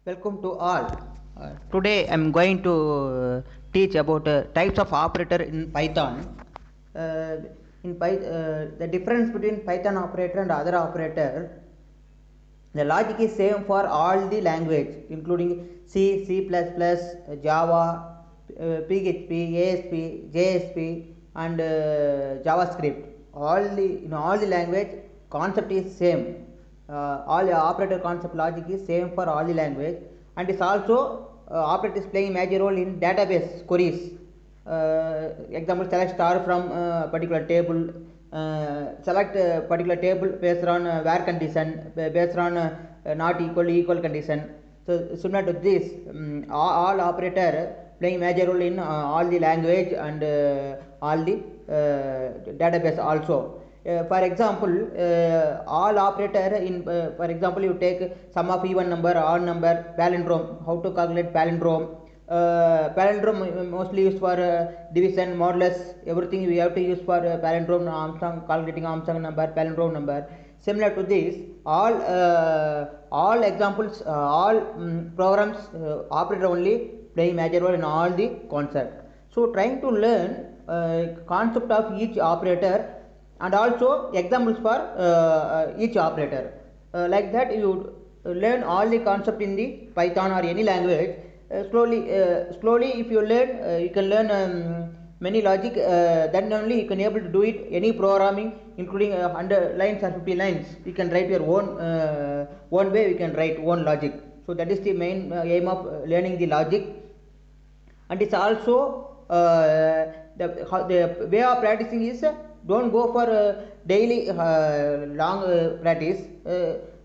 Welcome to all. Today I am going to teach about types of operator in Python. The difference between Python operator and other operator, the logic is same for all the language, including C, C++, Java, PHP, ASP, JSP, and JavaScript. All the language concept is same. All the operator concept logic is same for all the language, and it's also operator is playing major role in database queries. Example, select star from particular table, select a particular table based on where condition, based on not equal condition. So similar to this, all operator playing major role in all the language and all the database also. For example, all operator in for example, you take sum of even number, odd number, palindrome. How to calculate palindrome? Palindrome mostly used for division, modulus, everything we have to use for palindrome, Armstrong, calculating Armstrong number, palindrome number. Similar to this, all examples, all programs operator only playing major role in all the concept. So trying to learn concept of each operator and also examples for each operator. Like that you learn all the concept in the Python or any language. Slowly if you learn, you can learn many logic, then only you can able to do it any programming, including 100 lines or 50 lines. You can write your own way, you can write own logic. So that is the main aim of learning the logic. And it's also the way of practicing is don't go for daily long practice.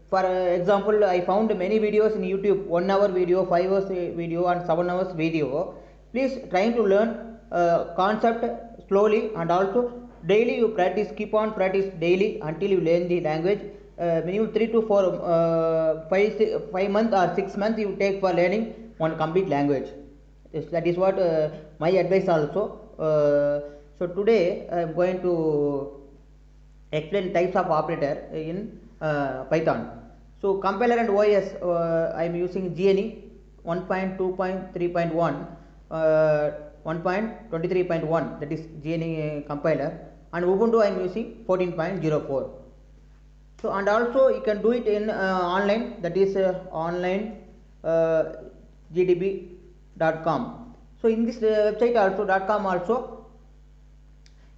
For example, I found many videos in YouTube, 1 hour video, 5 hours video, and 7 hours video. Please trying to learn concept slowly, and also daily you practice, keep on practice daily until you learn the language. Minimum 3 to 4 5 months or 6 months you take for learning one complete language. That is what my advice also. So today I am going to explain types of operator in Python. So compiler and OS, I am using GNE 1.2.3.1, 1.23.1, that is GNE compiler, and Ubuntu I am using 14.04. So and also you can do it in online, that is online gdb.com. So in this website also .com also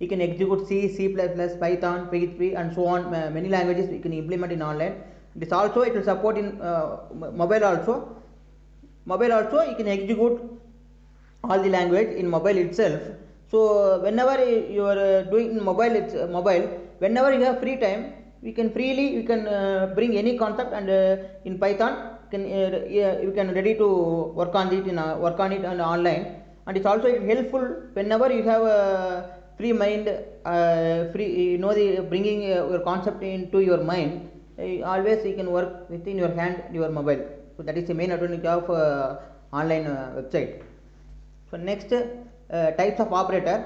you can execute C, C++, Python, PHP, and so on. Many languages you can implement in online. This also it will support in mobile also. Mobile also you can execute all the language in mobile itself. So whenever you are doing in mobile, whenever you have free time, you can bring any concept, and in Python you can ready to work on it and online. And it's also helpful whenever you have free mind, free the bringing your concept into your mind. Always you can work within your hand, your mobile. So that is the main advantage of online website. So next, types of operator.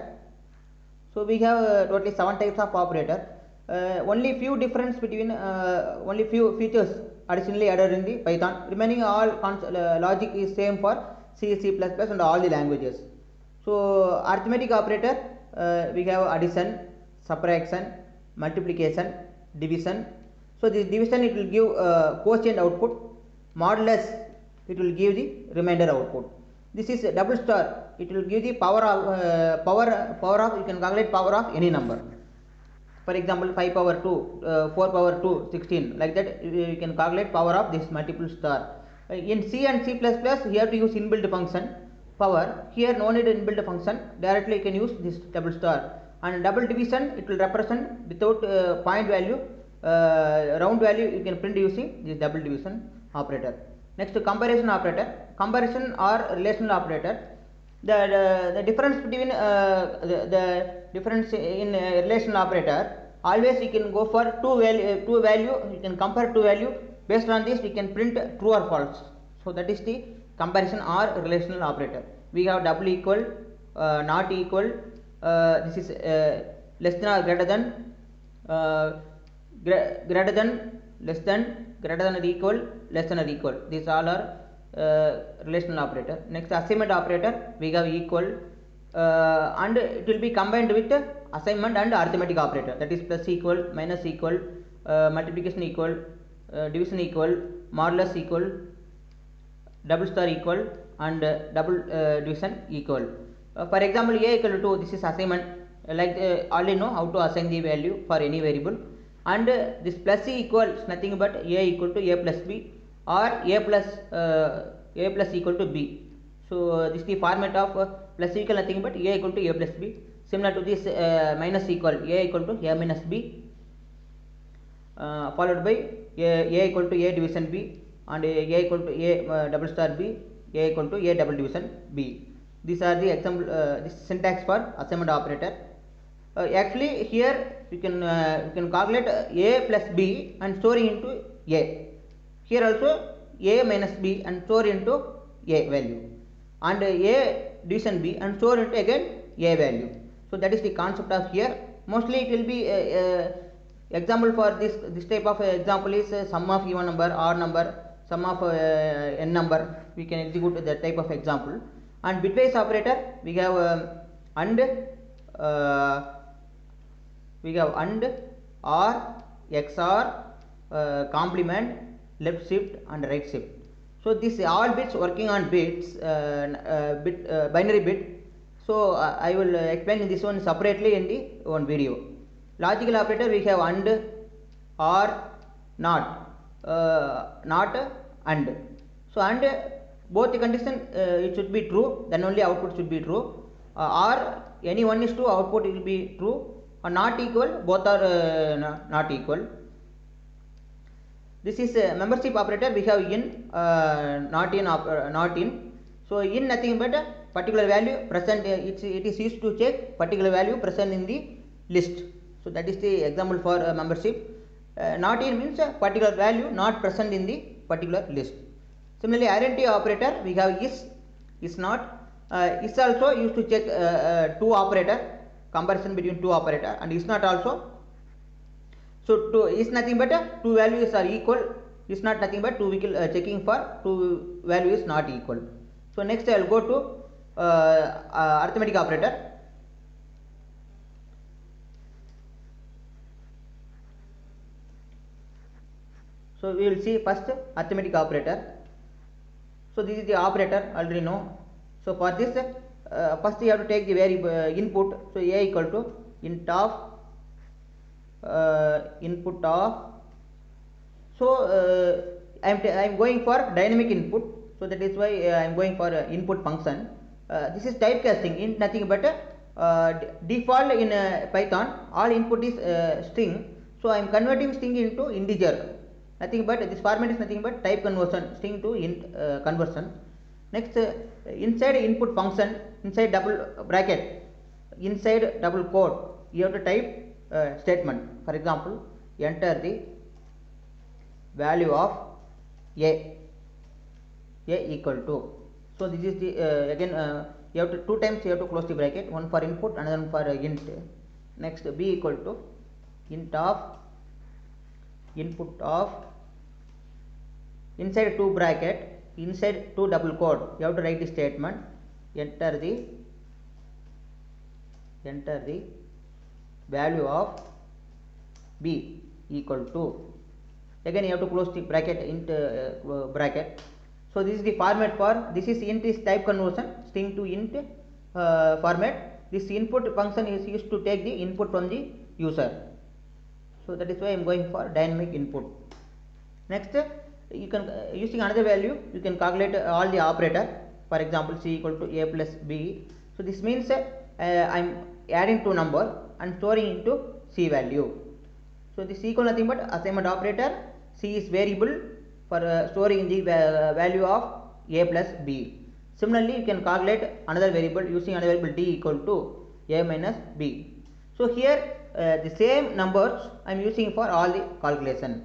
So we have totally 7 types of operator. Only few difference between only few features additionally added in the Python. Remaining all logic is same for C, C++, and all the languages. So arithmetic operator, we have addition, subtraction, multiplication, division. So this division it will give quotient output. Modulus it will give the remainder output. This is double star, it will give the power of you can calculate power of any number. For example, 5 power 2, 4 power 2, 16, like that you can calculate power of this multiple star. In C and C++, you have to use inbuilt function power. Here no need inbuilt function, directly you can use this double star. And double division it will represent without point value, round value you can print using this double division operator. Next, comparison operator, comparison or relational operator. The difference between the difference in relational operator, always you can go for two value, you can compare two value. Based on this we can print true or false. So that is the comparison or relational operator. We have double equal, not equal, this is less than or greater than, greater than, less than, greater than or equal, less than or equal. These all are relational operator. Next assignment operator, we have equal and it will be combined with assignment and arithmetic operator, that is plus equal, minus equal, multiplication equal, division equal, modulus equal, double star equal, and double division equal. For example, a equal to, this is assignment, like already know how to assign the value for any variable, and this plus c equals nothing but a equal to a plus b, or a plus equal to b. So this is the format of plus equal nothing but a equal to a plus b. Similar to this minus equal, a equal to a minus b, followed by a equal to a division b, and a equal to a double star b, a equal to a double division b. These are the example, this syntax for assignment operator. Actually here you can calculate a plus b and storing into a. Here also a minus b and store into a value, and a division b and store into again a value. So that is the concept of here. Mostly it will be example for this type of example is sum of even number, odd number, sum of n number. We can execute that type of example. And bitwise operator, we have and or, XOR, complement, left shift and right shift. So this all bits working on bits, binary bit. So I will explain this one separately in the one video. Logical operator, we have and, or, not, and. So and both the condition it should be true, then only output should be true, or any one is true, output will be true, or not equal, both are not equal. This is a membership operator, we have in, not in. So in nothing but a particular value present, it is used to check particular value present in the list. So that is the example for membership. Not in means a particular value not present in the particular list. Similarly, identity operator, we have is not. Is also used to check two operator, comparison between two operator, and is not also. So two is nothing but two values are equal, is not nothing but two checking for two values not equal. So next I will go to arithmetic operator. So we will see first arithmetic operator. So this is the operator, already know. So for this first you have to take the variable input. So a equal to int of input of. So I am going for dynamic input. So that is why I am going for input function. This is typecasting, in nothing but default in Python all input is string. So I am converting string into integer. Nothing but this format is nothing but type conversion, string to int conversion. Next inside input function, inside double bracket, inside double quote, you have to type statement. For example, enter the value of a equal to. So this is the again you have to two times you have to close the bracket, one for input, another one for int. Next b equal to int of input of, inside two bracket, inside two double quote, you have to write the statement, enter the value of b equal to, again you have to close the bracket, int bracket. So this is the format for, this is int is type conversion, string to int format. This input function is used to take the input from the user. So that is why I am going for dynamic input. Next you can using another value you can calculate all the operator. For example, c equal to a plus b. So this means I am adding two number and storing into c value. So this equal nothing but assignment operator. C is variable for storing the value of a plus b. Similarly, you can calculate another variable using another variable d equal to a minus b. So here the same numbers I am using for all the calculation,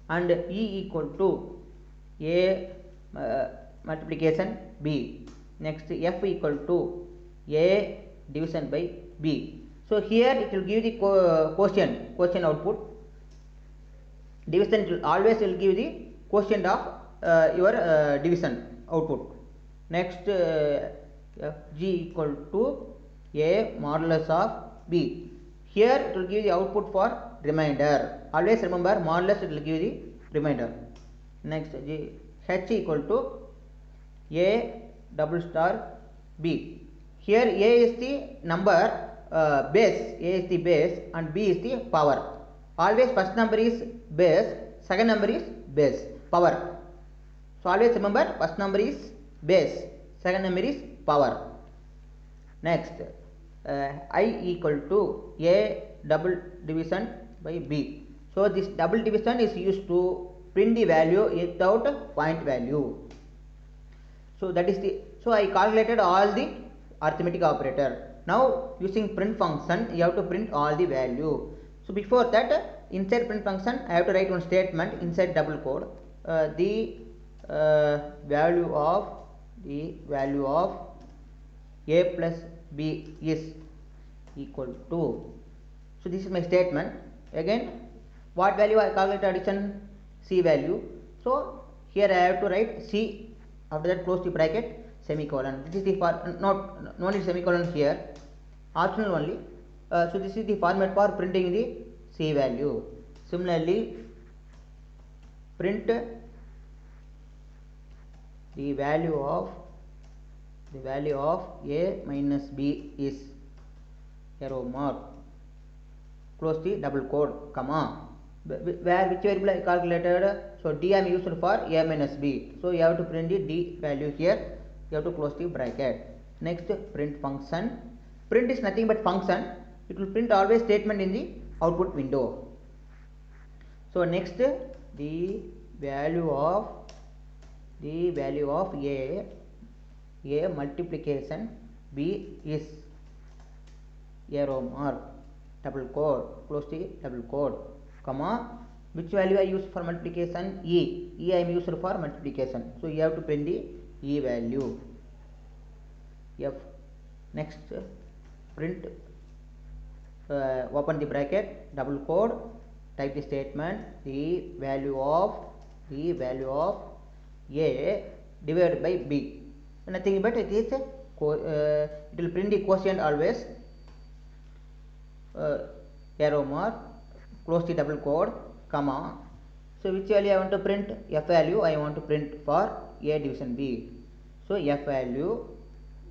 and e equal to a multiplication b. Next f equal to a division by b. So here it will give the quotient output. Division will always will give the quotient of your division output. Next, Fg equal to A modulus of B. Here it will give the output for remainder. Always remember modulus, it will give the remainder. Next, H equal to A double star B. Here A is the number base, A is the base and B is the power. Always first number is base, second number is base, power. So always remember first number is base, second number is power. Next, I equal to A double division by B. So this double division is used to print the value without point value. So that is the, so I calculated all the arithmetic operator. Now using print function, you have to print all the value. So before that, inside print function, I have to write one statement inside double quote. The value of A plus B is equal to. So this is my statement. Again, what value I calculate addition? C value. So here I have to write C. After that, close the bracket, semicolon. This is the no need semicolon here. Optional only. So this is the format for printing the C value. Similarly, print the value of A minus B is arrow mark. Close the double quote, comma. Which variable I calculated? So D I am used for A minus B. So you have to print the D value here. You have to close the bracket. Next, print function. Print is nothing but function. It will print always statement in the output window. So next, the value of A multiplication B is arrow mark, double quote, close the double quote, comma. Which value I use for multiplication? E I am used for multiplication. So you have to print the E value. F. Next, print, open the bracket, double quote, type the statement, the value of A divided by B. Nothing but it is it will print the quotient always, arrow mark, close the double quote, comma. So which value I want to print? F value I want to print for A division B. So F value,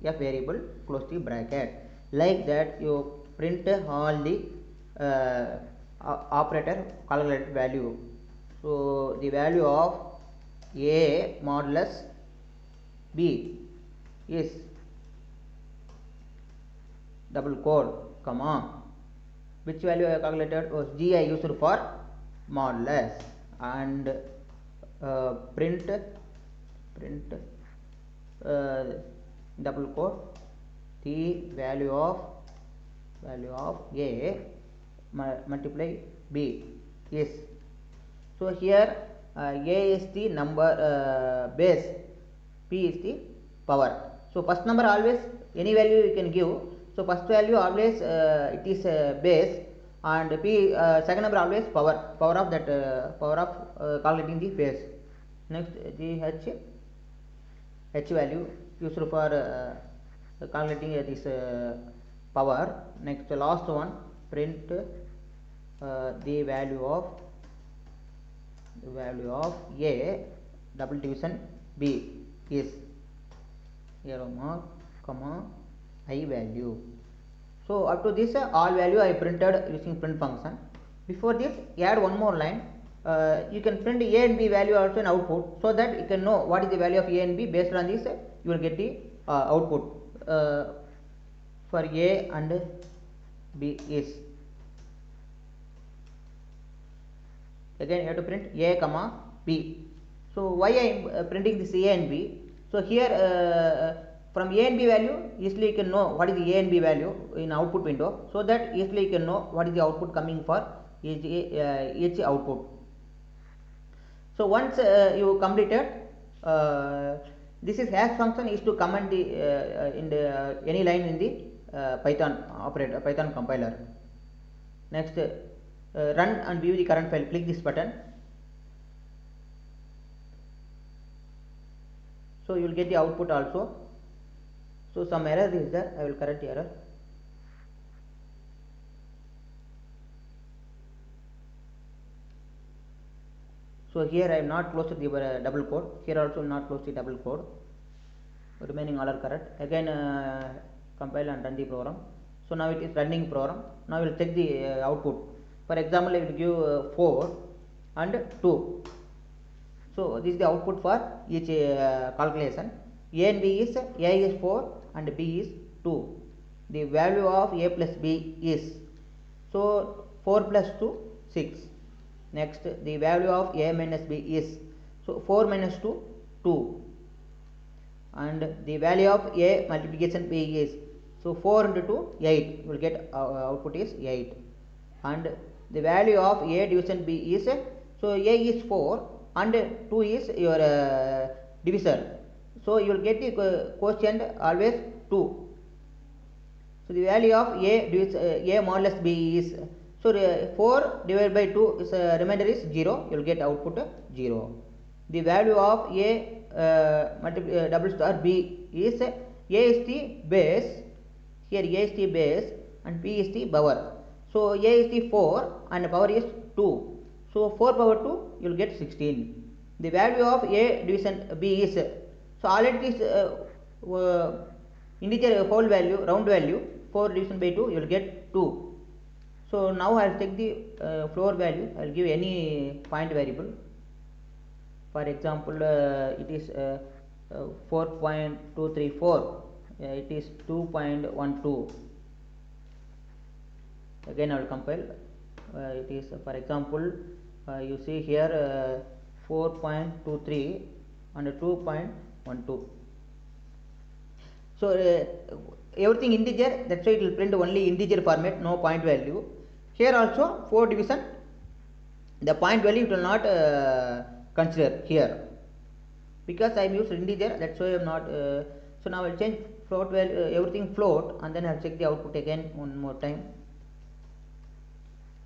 F variable, close the bracket. Like that you print all the operator calculated value. So the value of A modulus B is double quote, comma. Which value I calculated? Was G I used for modulus, and print double quote, the value of A multiply B is. So here A is the number base, P is the power. So first number always any value you can give. So first value always it is base, and P second number always power of that power of calculating the base. Next, the H value used for calculating this power. Next, last one, print the value of A double division B is arrow mark, comma, I value. So up to this all value I printed using print function. Before this, add one more line. You can print A and B value also in output, so that you can know what is the value of A and B. Based on this, you will get the output for A and B is. Again you have to print A comma B. So why I am printing this A and B? So here from A and B value, easily you can know what is the A and B value in output window, so that easily you can know what is the output coming for each output. So once you completed, this is hash function is to comment the in the any line in the Python operator, Python compiler. Next, run and view the current file. Click this button. So you will get the output also. So some error is there, I will correct the error. So here I have not closed the double quote, here also not closed the double quote, remaining all are correct. Again compile and run the program. So now it is running program. Now we will check the output. For example, I will give 4 and 2. So this is the output for each calculation. A and B is A is 4 and B is 2. The value of A plus B is, so 4 plus 2 6. Next the value of A minus B is, so 4 minus 2 2. And the value of A multiplication B is, so 4 into 2 8. You will get output is 8. And the value of A division B is, so A is 4 and 2 is your divisor, so you will get the quotient always 2. So the value of A modulus B is, so 4 divided by 2 is remainder is 0. You will get output 0. The value of A double star B is, A is the base, here A is the base and B is the power. So A is the 4 and power is 2. So 4 power 2 you will get 16. The value of A division B is, so already it is integer whole value, round value, 4 division by 2 you will get 2. So now I will take the floor value, I will give any point variable. For example, it is 4.234, it is 2.12. Again I will compile. It is for example, you see here 4.23 and 2.12. So everything integer, that's why it will print only integer format, no point value. Here also 4 division, the point value it will not consider here, because I am used integer, that's why I am not. So now I will change float value, everything float, and then I will check the output again one more time.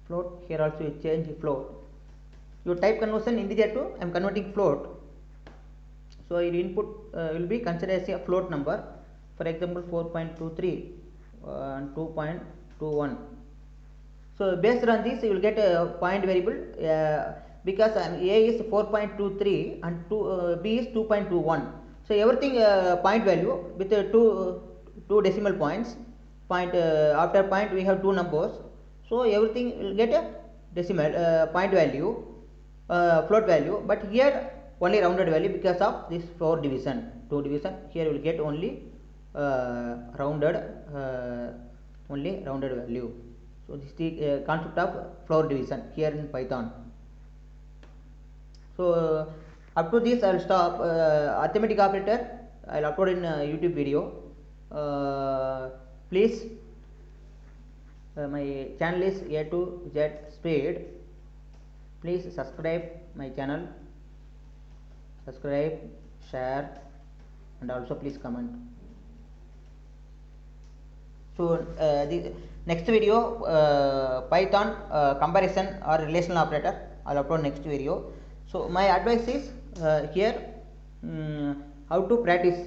Float, here also you change float. Your type conversion integer to I am converting float. So your input will be considered as a float number. For example, 4.23 and 2.21. So based on this you will get a point variable, because A is 4.23 and B is 2.21. So everything point value with two decimal points. Point after point we have two numbers. So everything will get a decimal point value, float value. But here only rounded value because of this 4 division, 2 division. Here we will get only rounded value. So this is the concept of floor division here in Python. So up to this I will stop. Arithmetic operator I will upload in YouTube video. Please, my channel is A to Z Speed. Please subscribe my channel, subscribe, share, and also please comment. So the next video, Python comparison or relational operator, I will upload next video. So my advice is here, how to practice,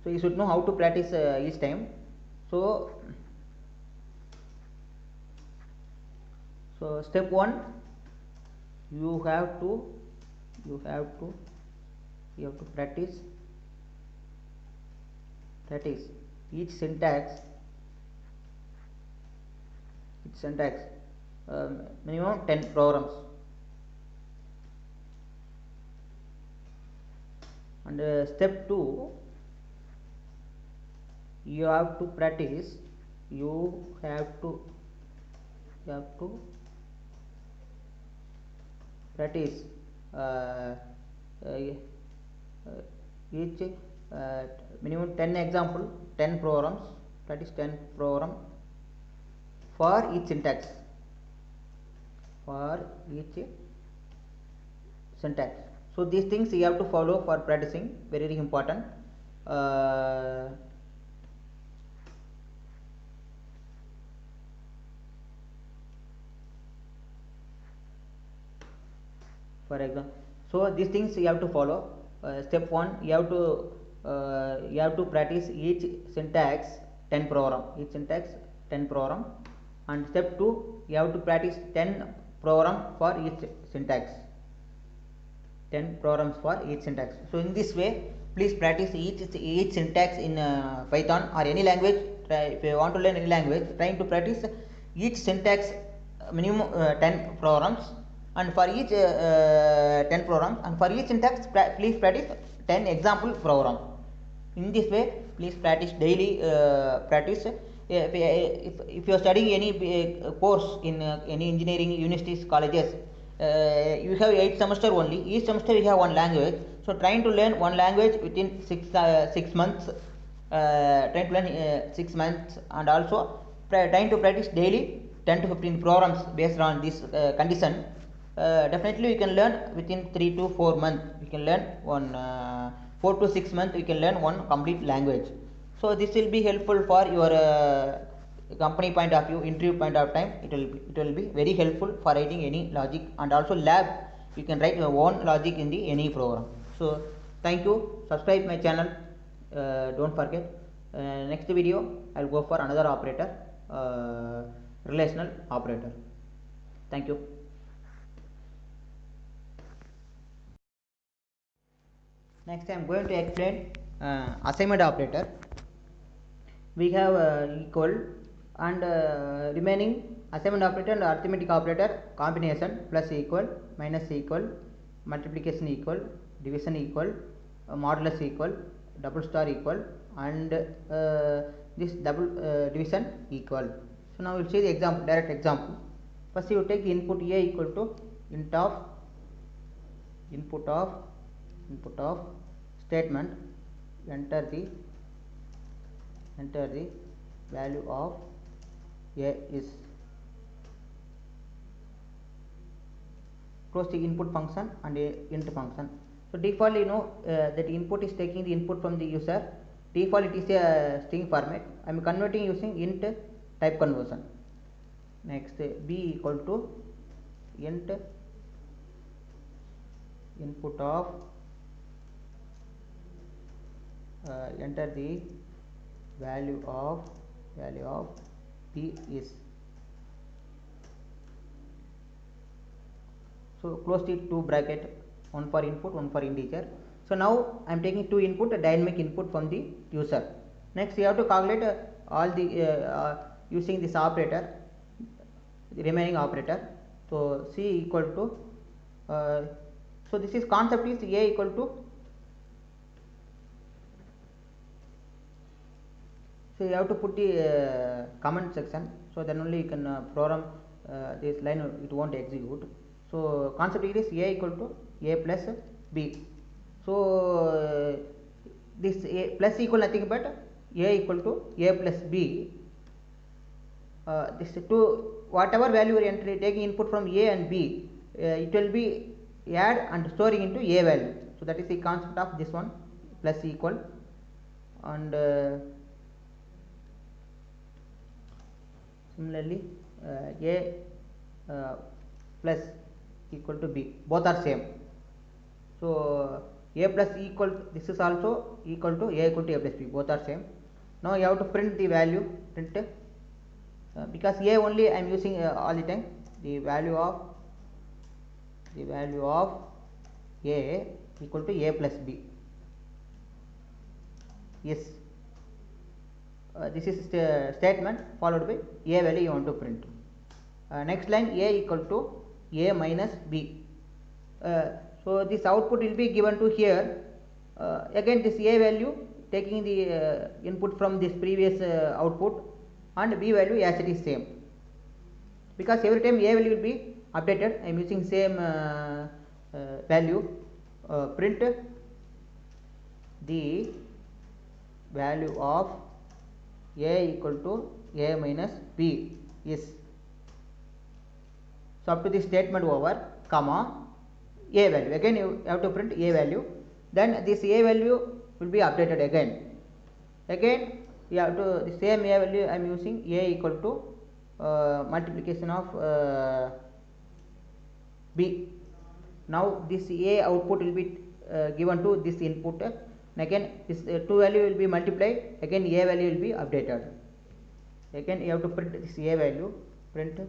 so you should know how to practice each time. So step 1, you have to practice each syntax, minimum 10 programs. And step 2, you have to practice each minimum 10 example, 10 programs, that is 10 program for each syntax, So these things you have to follow for practicing, very, very important. for example. So these things you have to follow. Step 1, you have to practice each syntax 10 program, and step 2, you have to practice 10 program for each syntax, 10 programs for each syntax. So in this way, please practice each syntax in Python or any language. If you want to learn any language, trying to practice each syntax minimum 10 programs, and for each 10 programs, and for each syntax please practice 10 example program. In this way, please practice daily. Practice. If you are studying any course in any engineering universities, colleges, you have 8 semester only. Each semester you have one language. So trying to learn one language within 6 months. Trying to learn 6 months, and also trying to practice daily 10 to 15 programs based on this condition. Definitely you can learn within 3 to 4 months. You can learn one 4 to 6 months. You can learn one complete language. So this will be helpful for your company point of view, interview point of time. It will be very helpful for writing any logic, and also lab. You can write your own logic in the any program. So thank you. Subscribe my channel. Don't forget. Next video I will go for another operator, relational operator. Thank you. Next I am going to explain assignment operator. We have equal and remaining assignment operator and arithmetic operator combination: plus equal, minus equal, multiplication equal, division equal, modulus equal, double star equal, and this double division equal. So now we will see the example, direct example. First you take input a equal to input of statement, enter the value of a is, close the input function and int function. So default you know that input is taking the input from the user. Default it is a string format. I am converting using int type conversion. Next b equal to int input of enter the value of p is. So close the two bracket, one for input, one for integer. So now I am taking two input, a dynamic input from the user. Next you have to calculate all the using this operator, the remaining operator. So c equal to so this is concept is a equal to, so you have to put the comment section, so then only you can program this line, it won't execute. So concept is a equal to a plus b. So this a plus equal nothing but a equal to a plus b. This two whatever value you are entering, taking input from a and b, it will be add and storing into a value. So that is the concept of this one, plus equal. And similarly a plus equal to b, both are same. So a plus equal, this is also equal to a equal to a plus b, both are same. Now you have to print the value, print because a only I am using all the time, the value of a equal to a plus b. Yes, this is statement followed by a value you want to print. Next line, a equal to a minus b. So this output will be given to here. Again this a value taking the input from this previous output, and b value as it is same, because every time a value will be updated. I am using same value. Print the value of a equal to a minus b is. So up to this statement over, comma, a value. Again you have to print a value, then this a value will be updated again. Again you have to, the same a value I am using, a equal to multiplication of b. Now this A output will be given to this input, and again this 2 value will be multiplied, again A value will be updated. Again you have to print this A value, print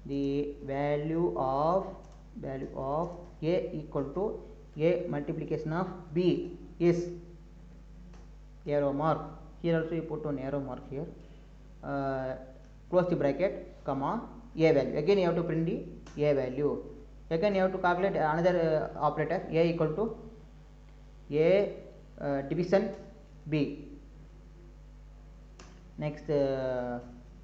the value of A equal to A multiplication of B is arrow mark. Here also you put one arrow mark here, close the bracket, comma, A value. Again you have to print the A value. Again you have to calculate another operator, A equal to A division B. Next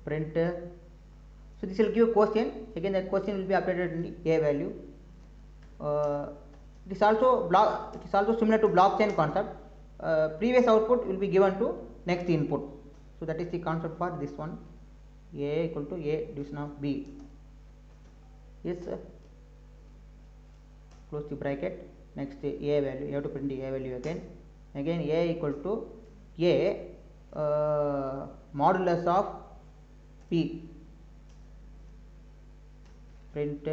print, so this will give quotient. Again that quotient will be updated in the A value. This also similar to blockchain concept. Previous output will be given to next input. So that is the concept for this one. A equal to A division of B is close the bracket. Next A value, you have to print the A value again. Again A equal to A modulus of P. Print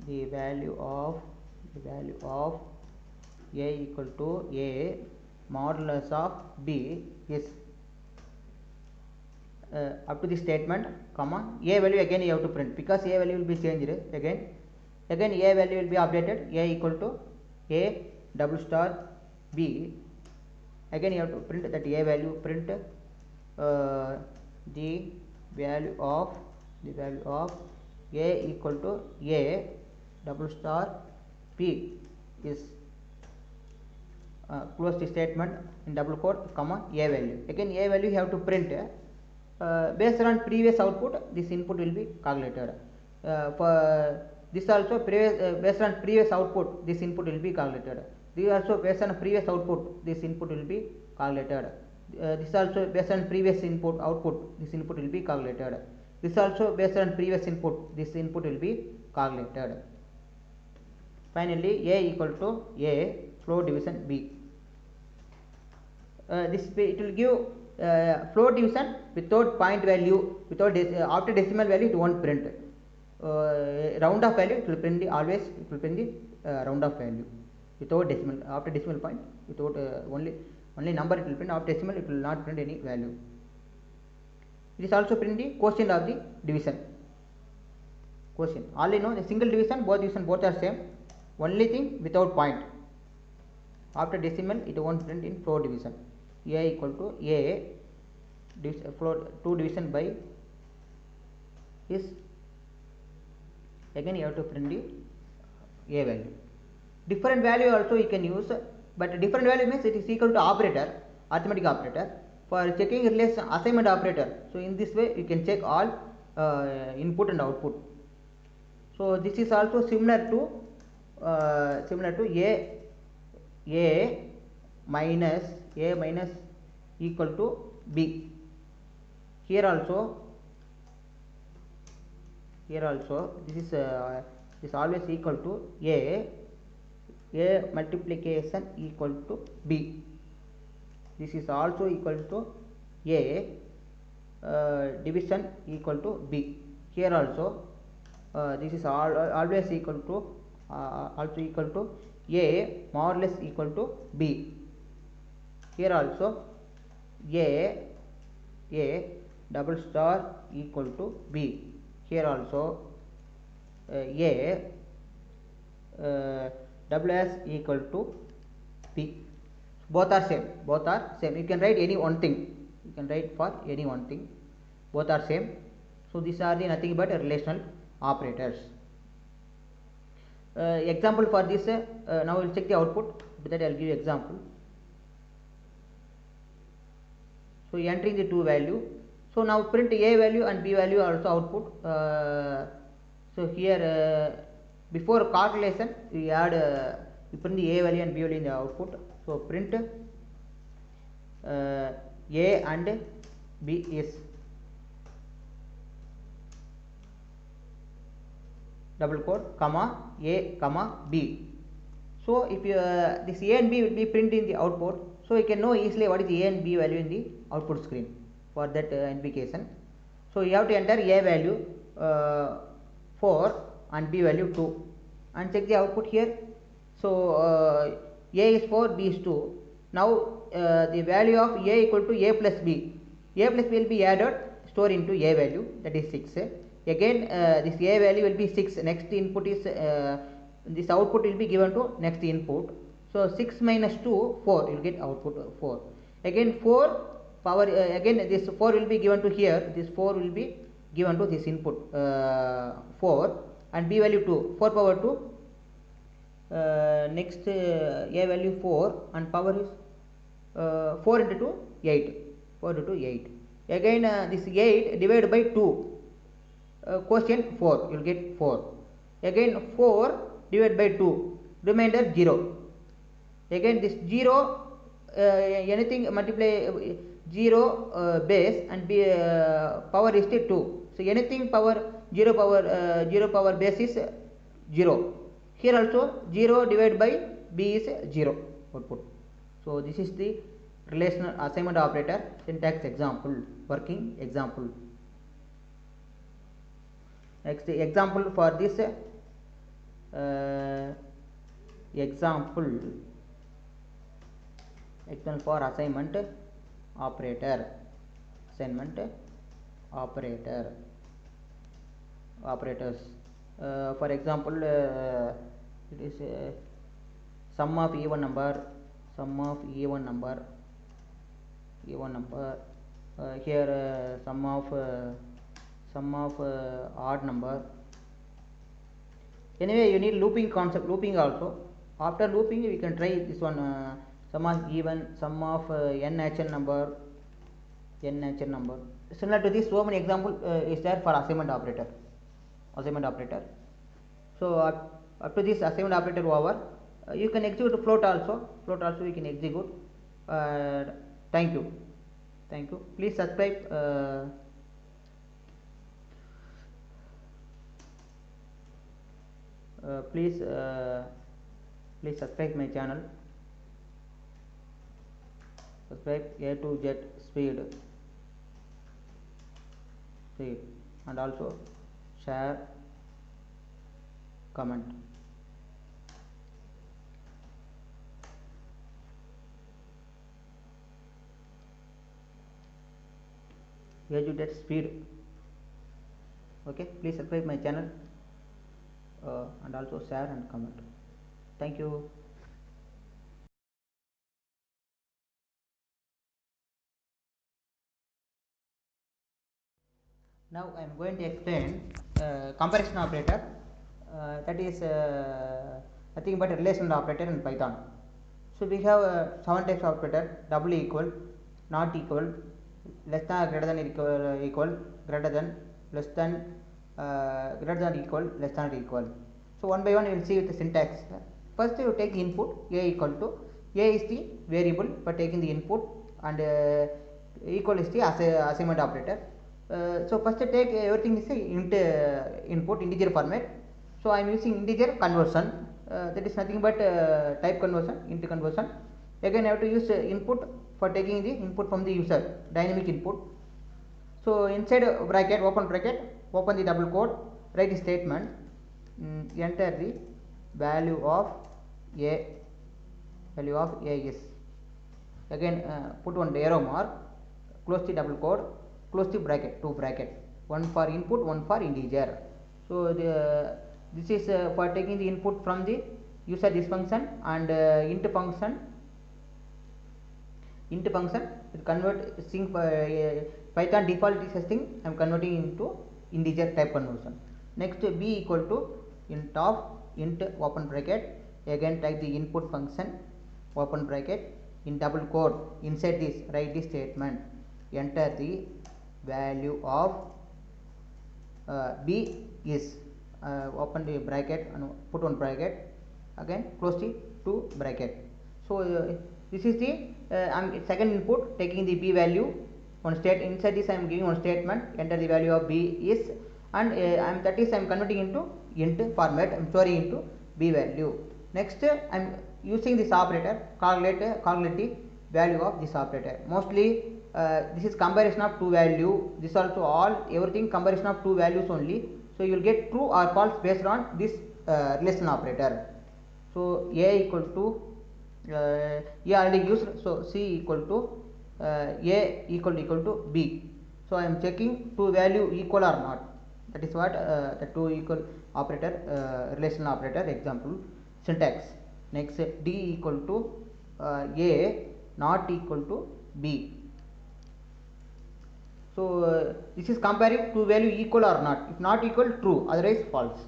the value of A equal to A modulus of B is up to this statement, comma, A value again you have to print, because A value will be changed again A value will be updated, A equal to A double star B. Again you have to print that A value, print the value of A equal to A double star P is close the statement in double quote, comma, A value. Again A value you have to print based on previous output, this input will be calculated. For this also based on previous output, this input will be calculated. This also based on previous output, this input will be calculated. This also based on previous output, this input will be calculated. This also based on previous input, this input will be calculated. Finally, A equal to A float division B. It will give float division without point value, without after decimal value it won't print. Round off value it will print always it will print the round off value without decimal. After decimal point, without only number it will print. After decimal it will not print any value. It is also print the quotient of the division. Quotient, all you know, the single division both are same, only thing without point. After decimal it won't print in float division. A equal to A float 2 division by is, again you have to print the A value. Different value also you can use, but different value means it is equal to operator, arithmetic operator. For checking relation, assignment operator. So in this way you can check all input and output. So this is also similar to A minus equal to B. Here also this is always equal to A multiplication equal to B. This is also equal to A division equal to B. Here also this is always equal to A more or less equal to B. Here also A double star equal to B. Here also A double S equal to B. Both are same. You can write any one thing. For any one thing. Both are same. So these are the nothing but relational operators. Example for this, now we will check the output. With that I will give you example. So entering the 2 value. So now print A value and B value also output. So here before calculation we add you print the A value and B value in the output. So print A and B is double quote, comma, A comma B. So if you this A and B will be printed in the output, so you can know easily what is A and B value in the output screen for that indication. So you have to enter A value 4 and b value 2, and check the output here. So a is 4, b is 2. Now the value of a equal to a plus b. A plus b will be added, store into a value, that is 6. Again this a value will be 6. Next input is this output will be given to next input. So 6 minus 2, 4, you will get output 4. Again 4 power, again this 4 will be given to here, this 4 will be given to this input 4, and b value 2, 4 power 2. Next a value 4 and power is 4 into 2, 8, 4 into 8. Again this 8 divided by 2, quotient 4, you will get 4. Again 4 divided by 2, remainder 0. Again this 0, anything multiply 0 base and power is 2. So anything power 0 power base is 0. Here also 0 divided by b is 0 output. So this is the relational assignment operator syntax example, working example. Next example for this example for assignment operator, operators. For example it is sum of even number, here sum of odd number. Anyway you need looping concept, looping also. After looping we can try this one, sum of even, sum of n natural number. Similar to this, so many example is there for assignment operator. So up to this assignment operator over, you can execute float also you can execute. Thank you. Please subscribe please subscribe my channel, subscribe A to Z speed, and also share, comment. A to Z speed. Okay, please subscribe my channel and also share and comment. Thank you. Now I am going to explain comparison operator, that is nothing but a relational operator in Python. So we have 7 types of operator: double equal, not equal, less than or greater than equal, greater than, less than, greater than equal, less than or equal. So one by one you will see with the syntax. First you take input a equal to, a is the variable for taking the input, and equal is the assignment operator. So first take everything is int input, integer format. So I am using integer conversion, that is nothing but type conversion, int conversion. Again I have to use input for taking the input from the user, dynamic input. So inside bracket, open bracket, open the double quote, write the statement, enter the value of a is, again put one arrow mark, close the double quote, close the bracket, two bracket, one for input, one for integer. So this is for taking the input from the user, this function, and int function it convert sync Python default is thing, I am converting into integer type conversion. Next b equal to int of int open bracket, again type the input function, open bracket, in double quote, inside this write the statement, enter the value of b is, open the bracket and put one bracket, again close the two bracket. So this is the second input, taking the b value, one state, inside this I am giving one statement, enter the value of b is, and that is I am converting into int format, I am storing into b value. Next I am using this operator, calculate the value of this operator. Mostly this is comparison of two value, this also all everything comparison of two values only. So So you will get true or false based on this relational operator. So A equal to A already used, so C equal to A equal to B. So I am checking two value equal or not. That is what the two equal operator, relational operator example syntax. Next, D equal to A not equal to B. So this is comparing two value equal or not. If not equal, true, otherwise false.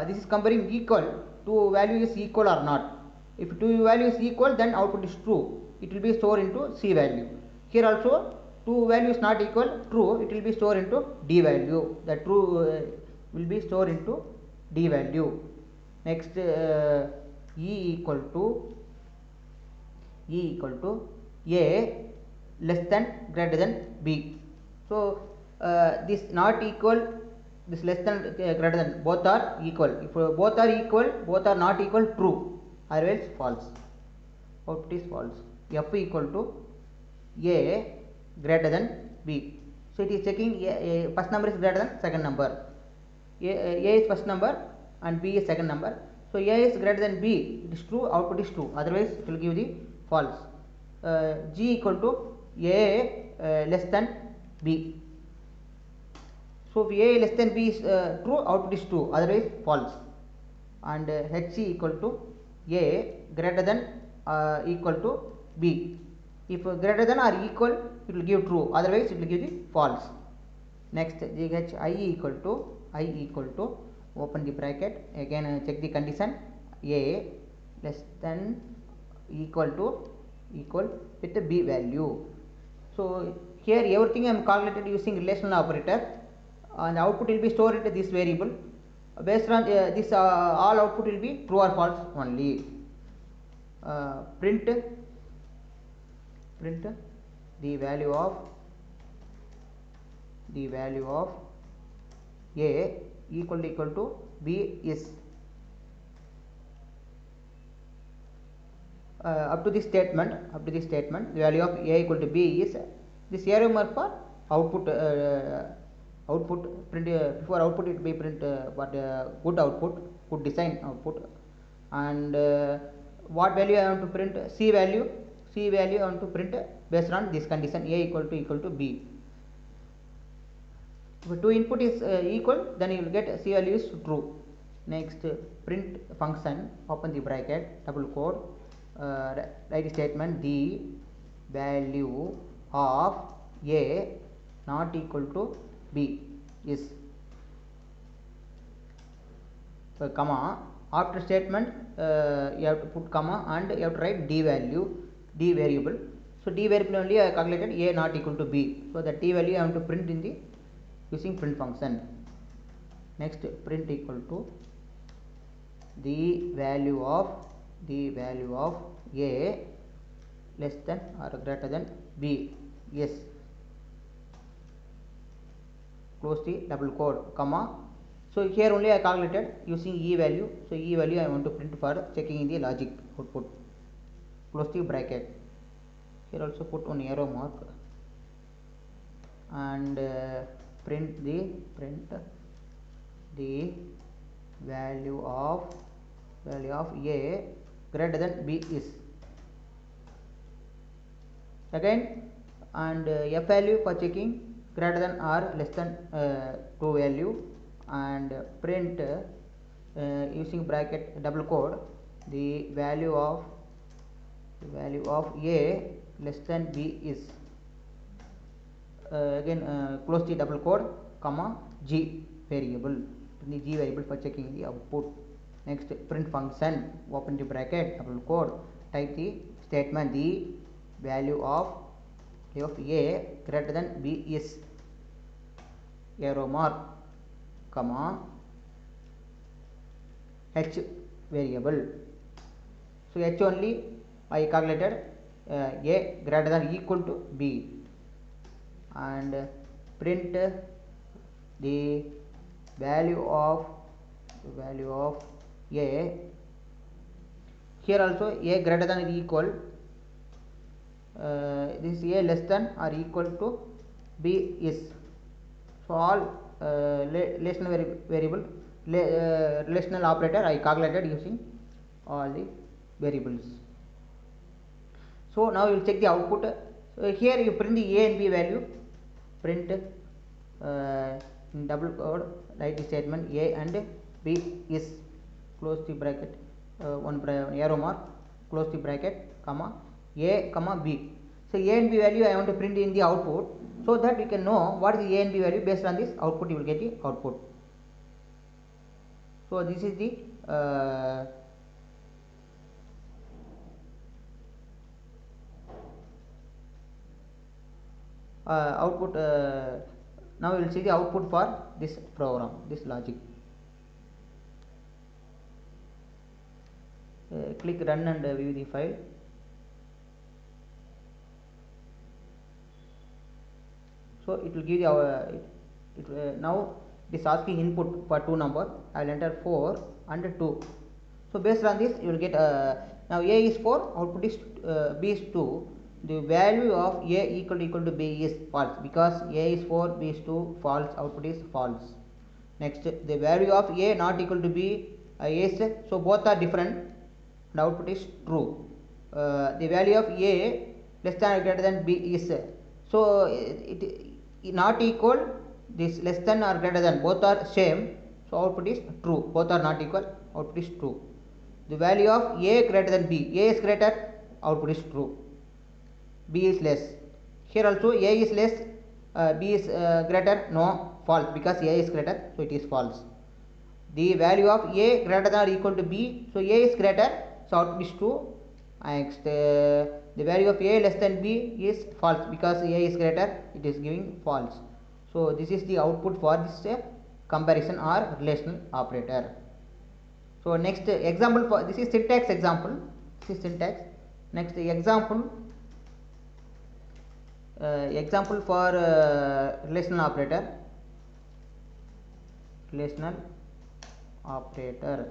This is comparing equal, two value is equal or not. If two value is equal, then output is true, it will be stored into C value. Here also two value is not equal, true, it will be stored into D value. The true will be stored into D value. Next, E equal to A less than greater than B. So this not equal, this less than greater than, both are equal. If both are equal, both are not equal, true, otherwise false. Output is false. F equal to A greater than B. So it is checking first number is greater than second number. A is first number and B is second number. So A is greater than B, it is true, output is true, otherwise it will give the false. G equal to A less than B. So if A less than B is true, output is true, otherwise false. And H equal to A greater than equal to B. If greater than or equal, it will give true, otherwise it will give the false. Next, I equal to open the bracket, again check the condition, A less than equal with the B value. So here everything I am calculated using relational operator, and output will be stored into this variable. Based on this all output will be true or false only. Print the value of A equal to B is up to this statement, the value of A equal to B is this arrow mark for output. Output print before output it will be print what good output, good design output, and what value I want to print, C value I want to print based on this condition, A equal to B. If two input is equal, then you will get C value is true. Next, print function, open the bracket, double quote, write statement, the value of A not equal to B is comma, after statement you have to put comma and you have to write D value, D variable. So D variable only I calculated A not equal to B, so the D value I have to print in the using print function. Next, print equal to the value of A less than or greater than B is, close the double quote, comma. So here only I calculated using E value, so E value I want to print for checking in the logic output, close the bracket. Here also put one arrow mark and print the value of A greater than B is, again, and F value for checking greater than or less than true value, and print using bracket double quote the value of A less than B is, again close the double quote, comma, G variable, the G variable for checking the output. Next, print function, open the bracket, double quote, type the statement, the value of A greater than B is, arrow mark, comma, H variable. So H only I calculated A greater than equal to B, and print the value of A. Here also A greater than or equal, this A less than or equal to B is, so all relational variable relational operator I calculated using all the variables. So now we will check the output. Here you print the a and b value, print in double code, write the statement a and b is, close the bracket, one arrow mark, close the bracket, comma, a comma b. So a and b value I want to print in the output, so that we can know what is the a and b value. Based on this output you will get the output. So this is the output. Now we will see the output for this program, this logic. Click run and view the file. So it will give the now it is asking input for two number. I will enter 4 and 2. So based on this you will get now a is 4, output is b is 2. The value of a equal to b is false, because a is 4, b is 2, false, output is false. Next, the value of a not equal to b is, so both are different, and output is true. The value of a less than or greater than b is, so it not equal, this less than or greater than, both are same, so output is true. Both are not equal, output is true. The value of a greater than b, a is greater, output is true, b is less. Here also a is less, b is greater, no, false, because a is greater, so it is false. The value of a greater than or equal to b, so a is greater, so output is true. Next, the value of a less than b is false, because a is greater, it is giving false. So this is the output for this comparison or relational operator. So next example, for this is syntax example. This is syntax. Next example for relational operator. Relational operator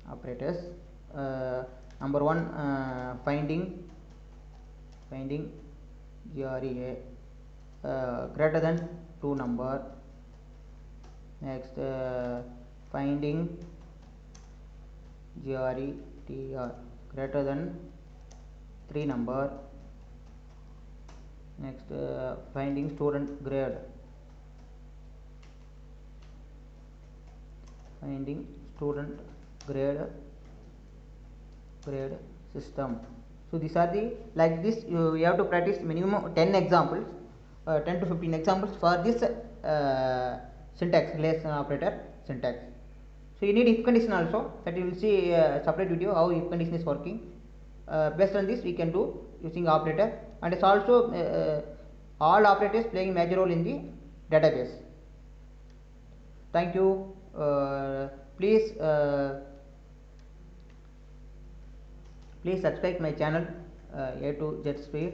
operators. Number one, finding GRE greater than 2 number. Next, finding GRE TR greater than 3 number. Next, finding student grade. Finding student grade system. So these are the, like this you have to practice minimum 10 examples, 10 to 15 examples for this syntax, relational operator syntax. So you need if condition also, that you will see separate video how if condition is working. Based on this we can do using operator, and it's also all operators playing major role in the database. Thank you. Please subscribe my channel A to Z Speed.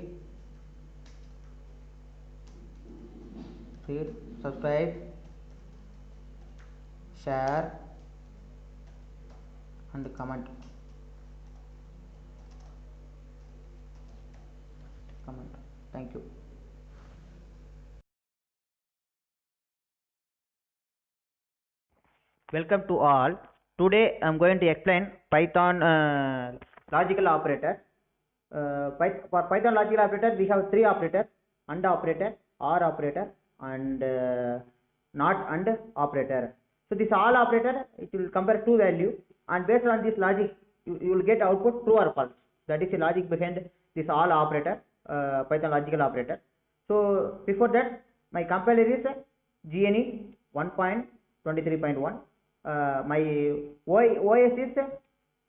Subscribe, share and comment. Thank you. Welcome to all. Today I am going to explain Python logical operator. For Python logical operator we have 3 operators: AND operator, OR operator, and NOT AND operator. So this all operator, it will compare 2 value, and based on this logic you will get output true or false. That is the logic behind this all operator, Python logical operator. So before that, my compiler is GNE 1.23.1. My OS is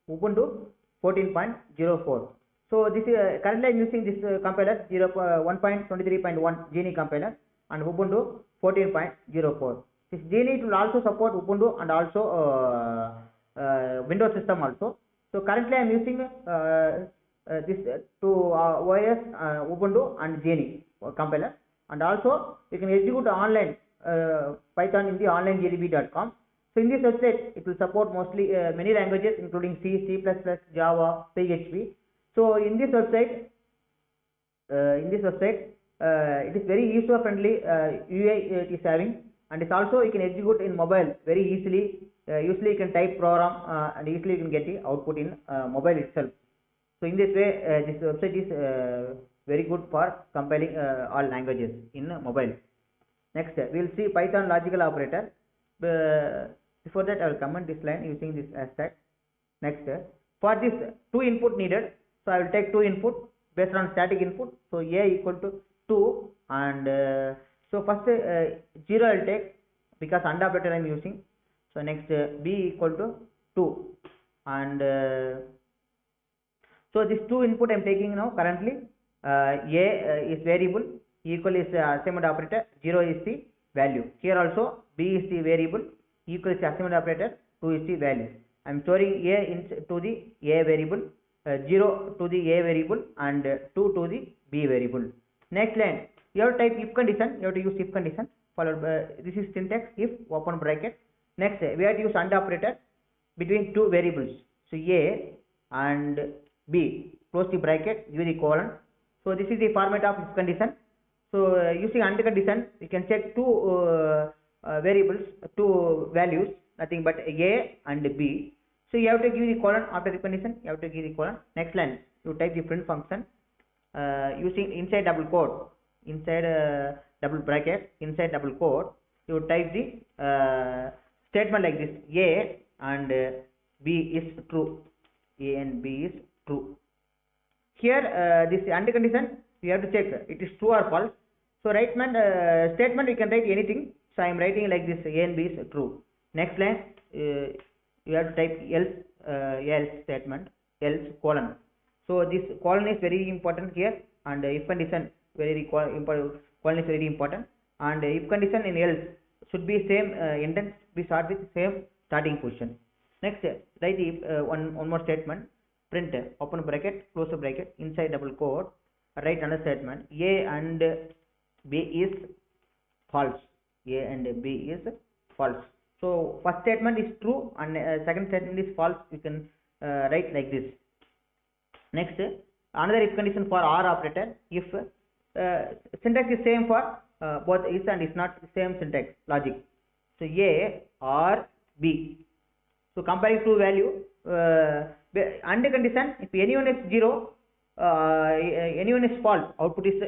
Ubuntu 14.04. So this is currently I am using this compiler 1.23.1 GNE compiler and Ubuntu 14.04. This GNE will also support Ubuntu and also Windows system also. So currently I am using this two OS, Ubuntu and GNE compiler, and also you can execute online Python in the onlinegdb.com. So in this website it will support mostly many languages including C, C++, Java, PHP. So in this website it is very user friendly UI it is having, and it's also you can execute in mobile very easily. Usually you can type program and easily you can get the output in mobile itself. So in this way this website is very good for compiling all languages in mobile. Next we will see Python logical operator. Before that I will comment this line using this hashtag. Next for this 2 input needed, so I will take 2 input based on static input. So a equal to 2, and so first 0 I will take because AND operator I am using. So next b equal to 2, and so this 2 input I am taking now currently. A is variable, equal is assignment operator, 0 is the value. Here also b is the variable, equal is the assignment operator, 2 is the value. I am storing a into the a variable, 0 to the a variable, and 2 to the b variable. Next line you have to type if condition, you have to use if condition followed by this is syntax if open bracket. Next we have to use AND operator between 2 variables, so a and b, close the bracket, give the colon. So this is the format of if condition. So using AND condition you can check 2 variables, 2 values, nothing but a and b. So you have to give the colon after the condition, you have to give the colon. Next line you type the print function using inside double quote, inside double bracket, inside double quote you type the statement like this: a and b is true, a and b is true. Here this AND condition you have to check it is true or false. So statement you can write anything, so I am writing like this: a and b is true. Next line you have to type else statement, else colon. So this colon is very important here, and if condition colon is very important, and if condition in else should be same intent, be start with same starting position. Next write the one more statement: print open bracket, close the bracket, inside double quote, write another statement: a and b is false, a and b is false. So first statement is true and second statement is false, you can write like this. Next another if condition for OR operator, if syntax is same for both is and is not, same syntax logic. So a or b, so comparing 2 value, AND condition if anyone is 0, anyone is false, output is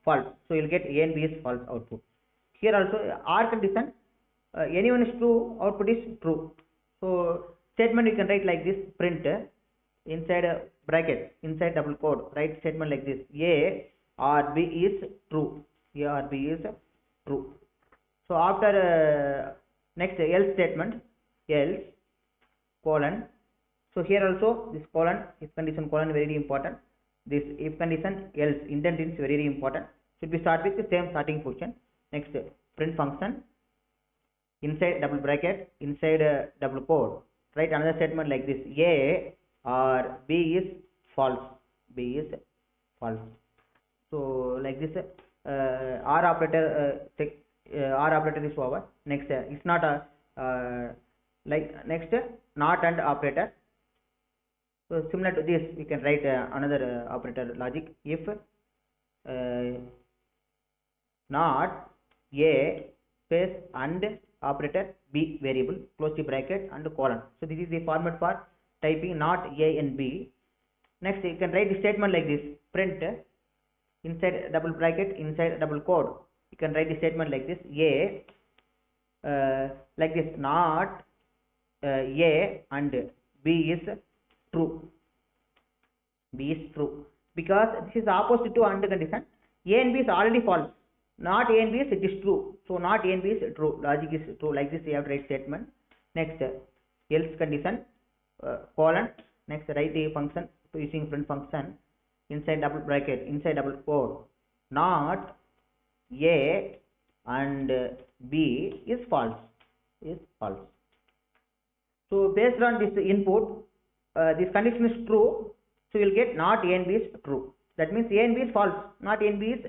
false, so you will get a and b is false output. Here also OR condition, anyone is true, output is true. So statement you can write like this: print inside bracket, inside double quote, write statement like this: a or b is true, a or b is true. So after next else statement, else colon. So here also this colon, if condition colon, very important. This if condition else intent is very important, should be start with the same starting position. Next print function, inside double bracket, inside double quote, write another statement like this: a or b is false, b is false. So like this OR operator OR operator is over. Next it's not a like next not AND operator. So similar to this you can write another operator logic: if not a space AND operator b variable, close the bracket and colon. So this is the format for typing not a and b. Next you can write the statement like this: print inside double bracket, inside double quote, you can write the statement like this: a like this, not a and b is true, b is true, because this is opposite to AND condition. A and b is already false, not a and b is it is true, so not a and b is true, logic is true. Like this you have to write statement. Next else condition colon. Next write the function using print function, inside double bracket, inside double quote, not a and b is false, is false. So based on this input, this condition is true, so you will get not a and b is true. That means a and b is false, not a and b is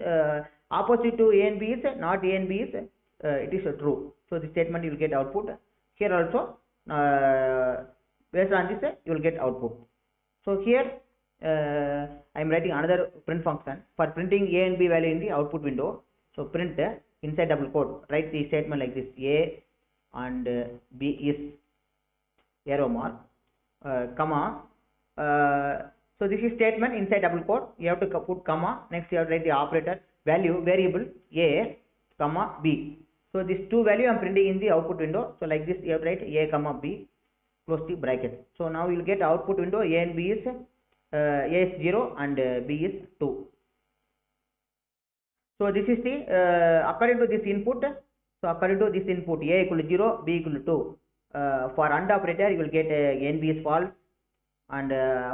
opposite to a and b is not a and b is it is true. So the statement you will get output. Here also based on this you will get output. So here I am writing another print function for printing A and B value in the output window. So print inside double quote, write the statement like this: A and B is arrow mark, comma. So this is statement inside double quote. You have to put comma. Next you have to write the operator value variable A, comma B. So these two value I am printing in the output window. So like this you have to write A, comma B, close the bracket. So now you will get output window A and B is A is 0 and B is 2. So this is the according to this input. So according to this input, A equal to 0, B equal to 2. For AND operator you will get A and B is false, and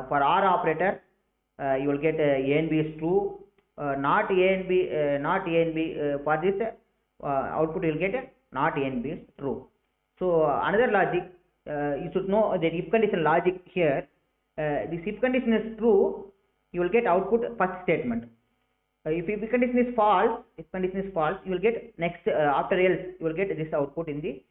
for OR operator you will get A and B is true. Not A and B, for this output you will get not A and B is true. So another logic, you should know that if condition logic here. This if condition is true, you will get output first statement. If condition is false, you will get next after else you will get this output in the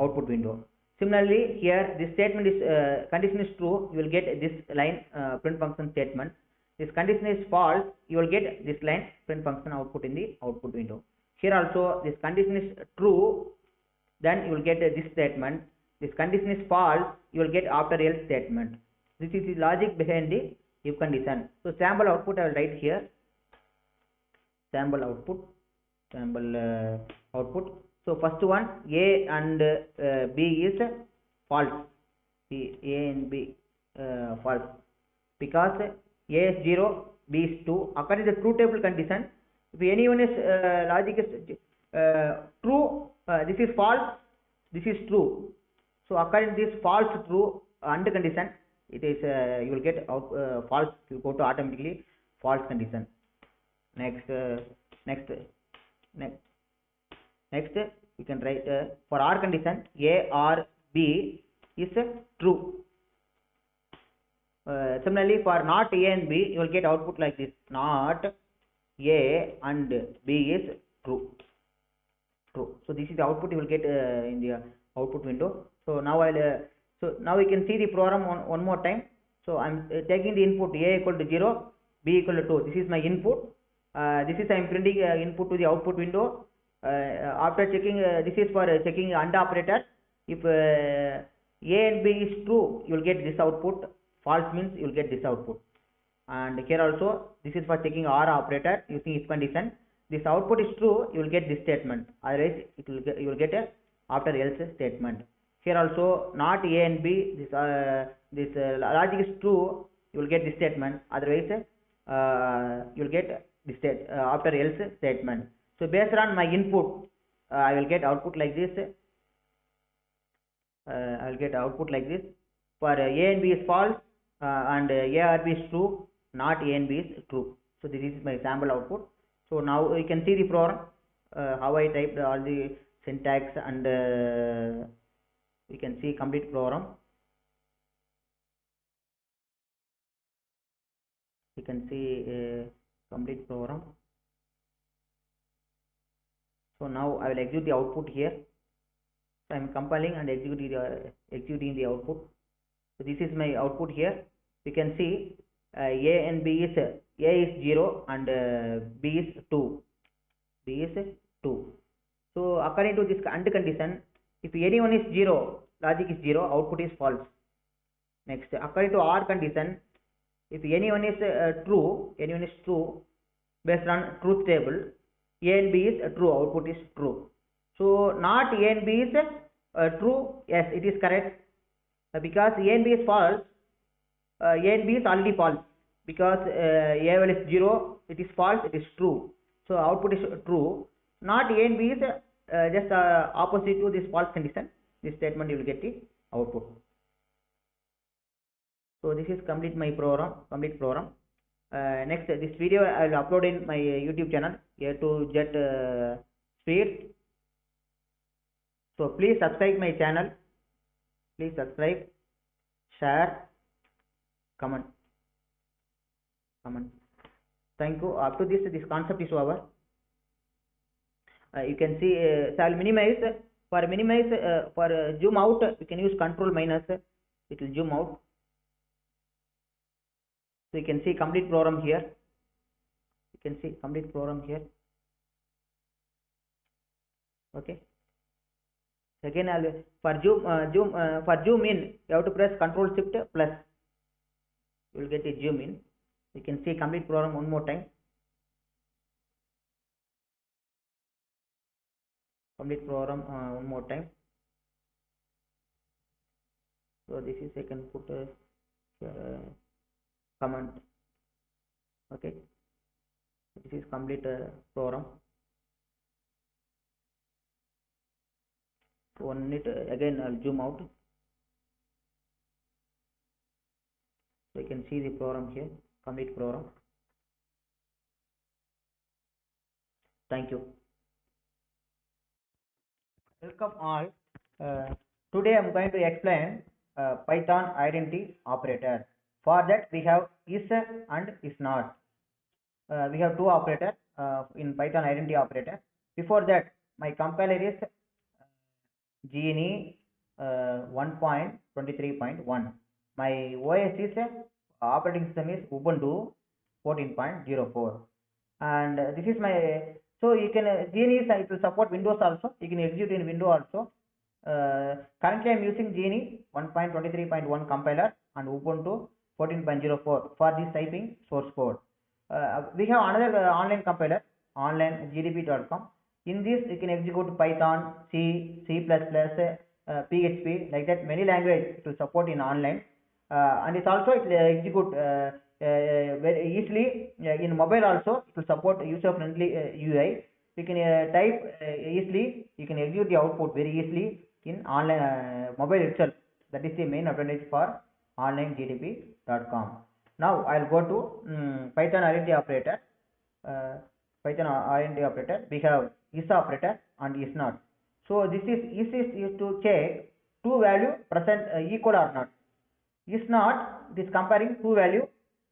output window. Similarly, here this statement is condition is true, you will get this line print function statement. This condition is false, you will get this line print function output in the output window. Here also this condition is true, then you will get this statement. This condition is false, you will get after else statement. This is the logic behind the if condition. So sample output I will write here. Sample output. So first one, A and B is false. A and B false, because A is 0, B is 2. According to the truth table condition, if anyone is logic is true, this is false, this is true. So according to this false true under condition, it is you will get out false. You go to automatically false condition. Next you can write for R condition, A or B is true. Similarly for not A and B, you will get output like this: not A and B is true. So this is the output you will get in the output window. So now now we can see the program one more time. So I am taking the input A equal to 0, B equal to 2. This is my input. This is I am printing input to the output window. After checking, this is for checking AND operator. If A and B is true, you will get this output. False means you will get this output. And here also this is for checking OR operator using if condition. This output is true, you will get this statement. Otherwise you will get a after else statement. Here also not A and B, this logic is true, you will get this statement. Otherwise you will get this after else statement. So based on my input, I will get output like this. I will get output like this. For A and B is false, and A or B is true, not A and B is true. So this is my sample output. So now you can see the program, how I typed all the syntax, and you can see complete program. You can see complete program. So now I will execute the output here. So I am compiling and executing the output. So this is my output here. You can see A and B is A is 0 and B is 2. B is 2. So according to this AND condition, if anyone is 0, logic is 0, output is false. Next, according to OR condition, if anyone is true, based on truth table, A and B is true, output is true. So not A and B is true, yes, it is correct, because A and B is false. A and B is already false, because A value is 0, it is false, it is true. So output is true. Not A and B is just opposite to this false condition. This statement you will get the output. So this is complete program. Next, this video I will upload in my YouTube channel, A2Z Speed. So please subscribe my channel. Please subscribe, share, comment. Thank you. Up to this concept is over. You can see, so I will minimize. For zoom out, you can use Control minus. It will zoom out. So you can see complete program here. You can see complete program here. Okay. Again, for zoom in, you have to press Control Shift plus. You will get a zoom in. You can see complete program one more time. Complete program one more time. So this is, I can put a comment. Okay. This is complete program. 1 minute again. I'll zoom out. So you can see the program here, complete program. Thank you. Welcome all. Today I am going to explain Python identity operator. For that we have is and is not. We have two operators in Python identity operator. Before that, my compiler is Geany 1.23.1. My OS is operating system is Ubuntu 14.04, and this is my, so you can Geany is, it will support Windows also. You can execute in Windows also. Currently I am using Geany 1.23.1 compiler and Ubuntu 14.04 for this typing source code. We have another online compiler, onlinegdb.com. In this you can execute Python, C, C++, PHP, like that many languages it will support in online, and it also it will execute very easily in mobile also. It will support user friendly UI. You can type easily, you can execute the output very easily in online mobile itself. That is the main advantage for onlinegdb.com. Now I will go to Python identity operator. Python identity operator, we have is operator and is not. So this is to check two value present equal or not. Is not, this comparing two value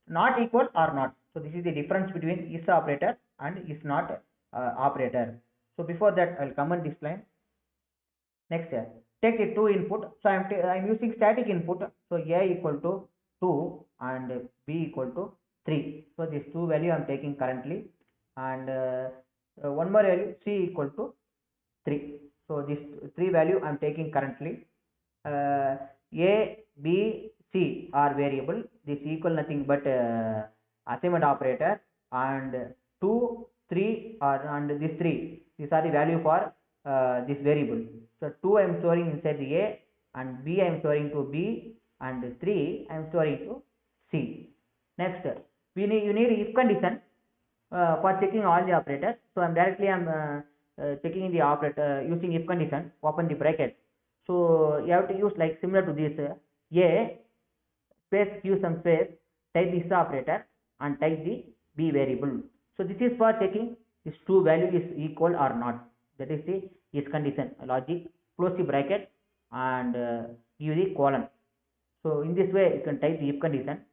not equal or not. So this is the difference between is operator and is not operator. So before that I will comment this line. Next, take the two input. So I am using static input. So A equal to 2 and B equal to 3. So these two value I am taking currently, and one more value C equal to 3. So this 3 value I am taking currently. A, B, C are variable. This equal nothing but assignment operator, and 2, 3 are, and this 3, these are the value for this variable. So 2 I am storing inside the A, and B I am storing to B, and 3 I am storing to C. Next, you need if condition for checking all the operators. So I am directly checking the operator using if condition. Open the bracket. So you have to use like similar to this A space q some space, type this operator and type the B variable. So this is for checking this two value is equal or not. That is the if condition logic. Close the bracket and give the colon. So in this way you can type the if condition,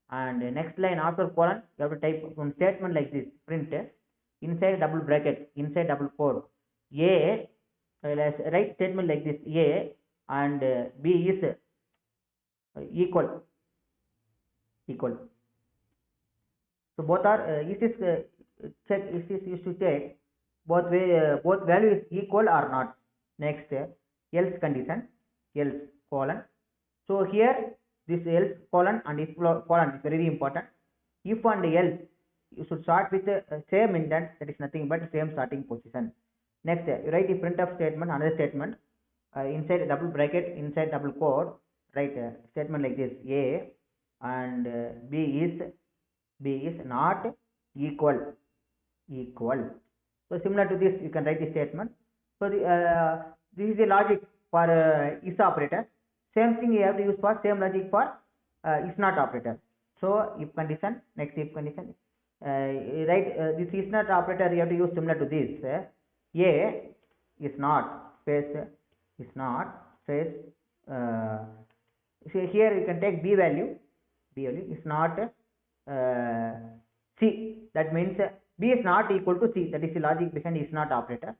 and next line after colon you have to type one statement like this: print inside double bracket, inside double quote, A, write statement like this: A and B is equal. So both are is this check, is this used to check both value is equal or not. Next, else condition, else colon. So here this else colon and if colon is very important. If and else you should start with the same intent, that is nothing but same starting position. Next, you write the printf statement, another statement inside double bracket, inside double quote, write statement like this: A and B is not equal. So similar to this you can write the statement. So this is the logic for is operator. Same thing you have to use for same logic for is not operator. So if condition, next if condition, write this is not operator you have to use similar to this. A is not space is not space. So here you can take B value is not C. That means B is not equal to C. That is the logic behind is not operator.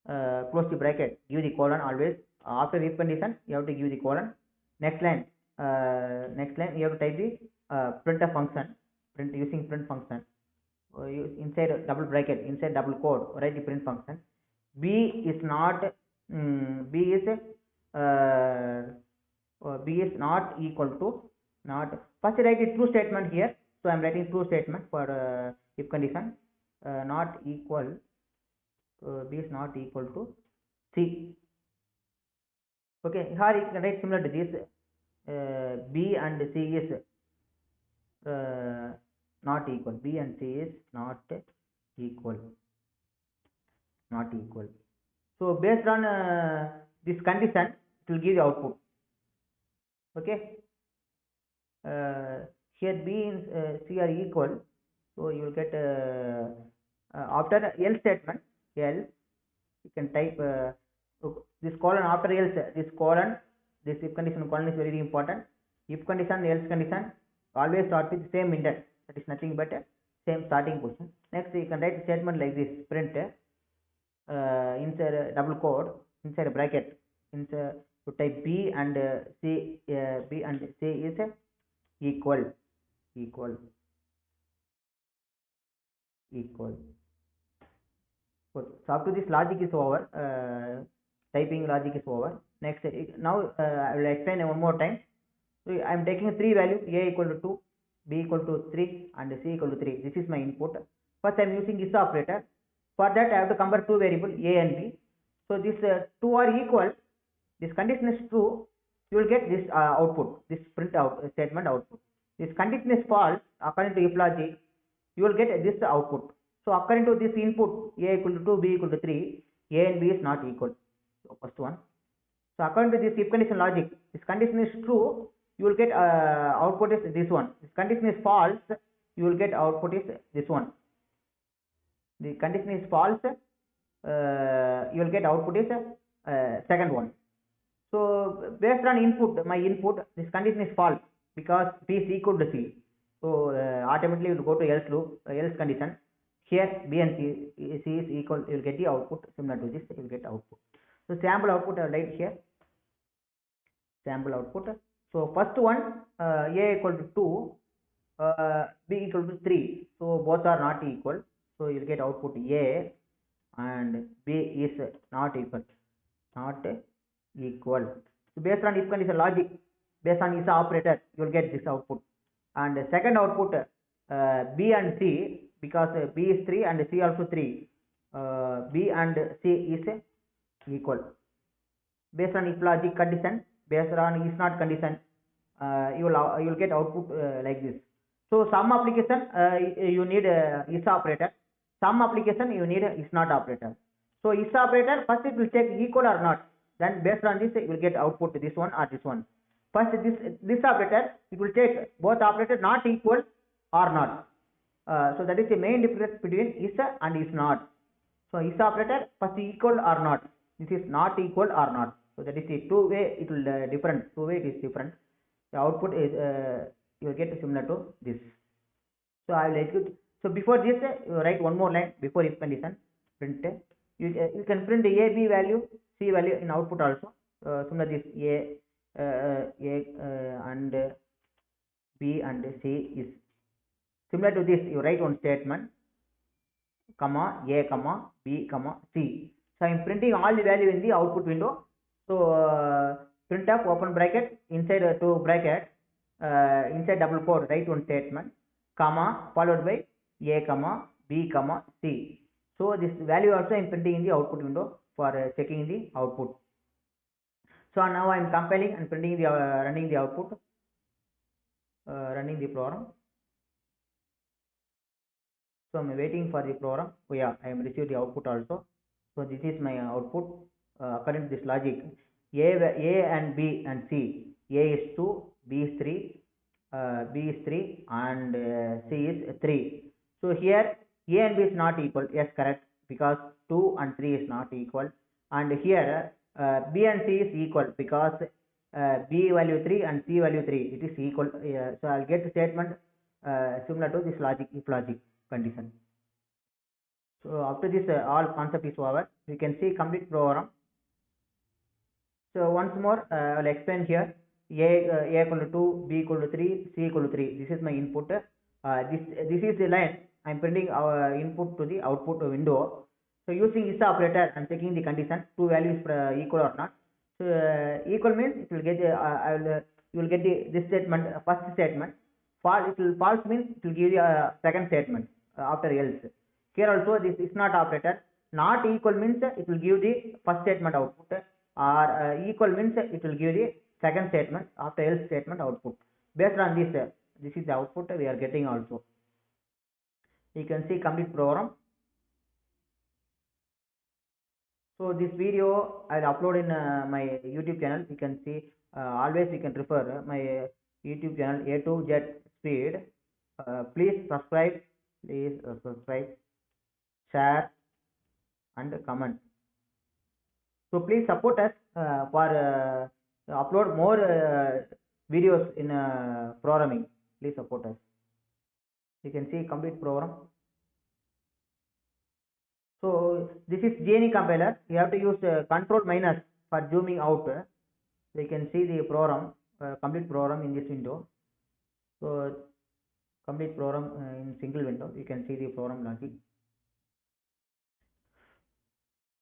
Close the bracket, give the colon always. After if condition you have to give the colon. Next line you have to type the print a function, print using print function. Inside a double bracket, inside double quote, write the print function. B is not B is B is not equal to not. First write the true statement here. So I am writing true statement for if condition not equal. B is not equal to C. Okay, here you can write similar to this. B and C is not equal. B and C is not equal. Not equal. So based on this condition, it will give the output. Okay. Here B and C are equal. So you will get after else statement, else you can type this colon after else, this colon, this if condition colon is very important. If condition, else condition, always start with same index, that is nothing but same starting position. Next you can write a statement like this: print inside a double quote, inside a bracket, inside to type B and C, B and C is equal. So after this logic is over, typing logic is over. Next, now I will explain one more time. So I am taking three values: A equal to 2, B equal to 3, and C equal to 3. This is my input. First I am using is operator. For that I have to compare two variables A and B. So this two are equal. This condition is true. You will get this output, this print out statement output. This condition is false. According to if logic, you will get this output. So according to this input, A equal to 2, B equal to 3, A and B is not equal. So first one. So according to this if condition logic, this condition is true, you will get output is this one. This condition is false, you will get output is this one. The condition is false, you will get output is second one. So based on input, my input, this condition is false because B is equal to C. So automatically you will go to else loop, else condition. Here B and C is equal, you will get the output similar to this, you will get output. So sample output I will write here. Sample output. So first one A equal to 2, B equal to 3. So both are not equal. So you will get output A and B is not equal. So based on if condition logic, based on is operator, you will get this output. And the second output B and C, because B is 3 and C also 3. B and C is equal. Based on if logic condition, based on is not condition, you will get output like this. So some application you need is operator, some application you need is not operator. So is operator, first it will check equal or not, then based on this you will get output this one or this one. First this operator, it will check both operators not equal or not. So that is the main difference between is and is not. So is operator first equal or not, this is not equal or not. So that is the two way it will different, two way it is different. The output is you will get similar to this. So I will execute. So before this you write one more line before if condition, print. You can print A, B value, C value in output also. Similar this A and B and C is similar to this. You write one statement, comma A, comma B, comma C. So I am printing all the value in the output window. So printf open bracket, inside two bracket, inside double quote write one statement, comma followed by A, comma B, comma C. So this value also I am printing in the output window for checking the output. So now I am compiling and printing the running the output, running the program. So I am waiting for the program. Oh yeah, I am received the output also. So this is my output according to this logic. A and B and C. A is 2, B is 3, B is 3 and C is 3. So here A and B is not equal. Yes, correct, because 2 and 3 is not equal. And here B and C is equal because B value 3 and C value 3, it is equal. So I will get the statement similar to this logic, if logic condition. So after this all concept is over, we can see complete program. So once more I will explain here. A equal to 2, B equal to 3, C equal to 3. This is my input. This is the line I am printing our input to the output window. So using is operator, I am checking the condition, two values equal or not. So equal means it will get you will get this statement, first statement. False means it will give you a second statement after else. Here also this is not operator. Not equal means it will give the first statement output, or equal means it will give the second statement after else statement output. Based on this, this is the output we are getting also. You can see complete program. So this video I will upload in my YouTube channel. You can see always you can refer my YouTube channel A to Z Speed. Please subscribe, share and comment. So please support us for upload more videos in programming. Please support us. You can see complete program. So this is GNE compiler. You have to use control minus for zooming out. So you can see the program, complete program in this window. So complete program in single window. You can see the program logic.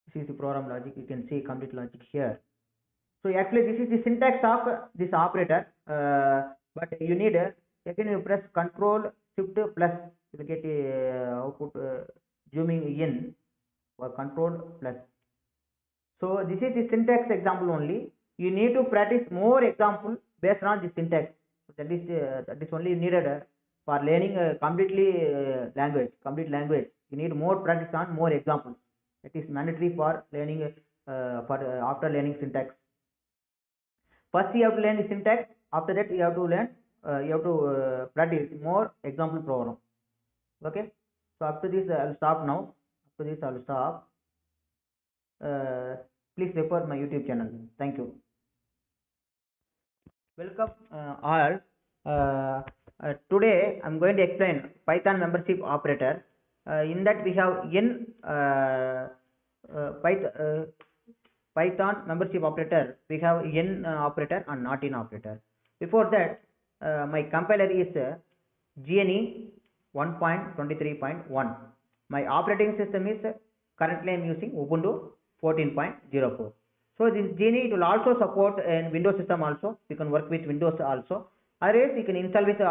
This is the program logic. You can see complete logic here. So actually this is the syntax of this operator. But you need again you press Control Shift plus, you will get output zooming in, or Control plus. So this is the syntax example only. You need to practice more example based on the syntax. That is only needed for learning complete language. You need more practice on more examples. That is mandatory for learning after learning syntax. First you have to learn the syntax. After that you have to learn practice more example program. Okay. So after this I will stop now. After this I will stop. Please refer my YouTube channel. Thank you. Welcome all. Today I am going to explain Python membership operator. In that we have Python membership operator. We have in operator and not in operator. Before that, my compiler is GNE 1.23.1. My operating system is currently I am using Ubuntu 14.04. So this GNE it will also support in Windows system also. You can work with Windows also. Otherwise you can install with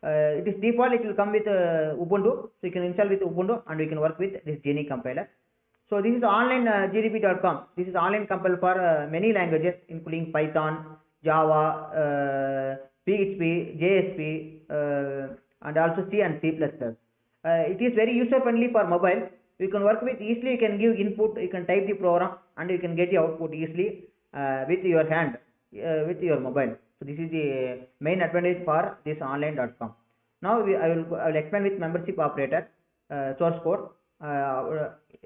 it is default, it will come with Ubuntu. So you can install with Ubuntu and you can work with this GNE compiler. So this is online gdb.com. This is online compiler for many languages including Python, Java, PHP, JSP, and also C and C++. It is very user friendly for mobile. You can work with easily. You can give input. You can type the program and you can get the output easily with your hand, with your mobile. So this is the main advantage for this online.com. Now I will explain with membership operator source code.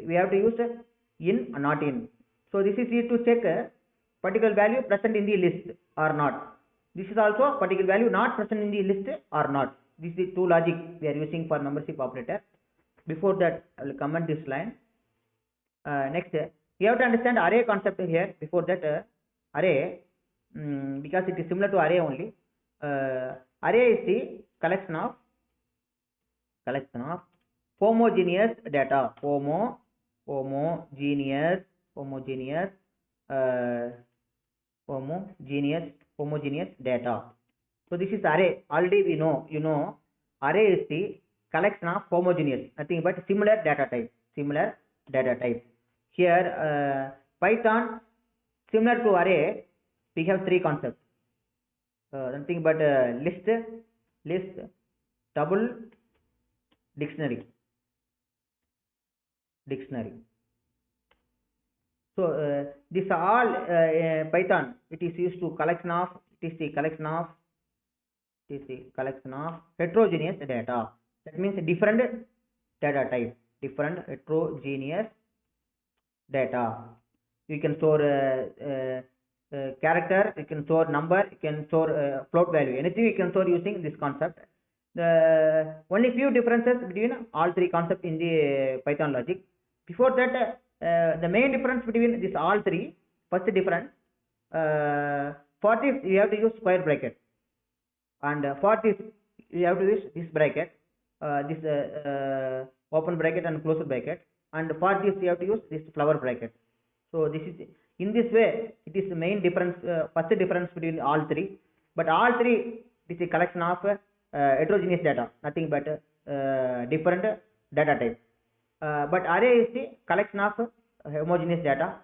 We have to use in and not in. So this is here to check particular value present in the list or not. This is also particular value not present in the list or not. This is the two logic we are using for membership operator. Before that, I will comment this line. Next, you have to understand array concept here. Before that, array, because it is similar to array only. Array is the collection of homogeneous data. Homogeneous data. So this is array. Already we know, array is the collection of homogeneous, nothing but similar data type. Here Python, similar to array, we have three concepts. Nothing but list, tuple, dictionary. So this all Python, it is used to collection of heterogeneous data. That means different data type, different heterogeneous data. You can store character, you can store number, you can store float value, anything you can store using this concept. The only few differences between all three concepts in the Python logic. Before that, the main difference between this all three, first difference, for this you have to use square bracket, and for this you have to use this bracket, this open bracket and closed bracket, and for this you have to use this flower bracket. So this is, in this way it is the main difference, first difference between all three. But all three is a collection of heterogeneous data, nothing but different data type. But array is the collection of homogeneous data.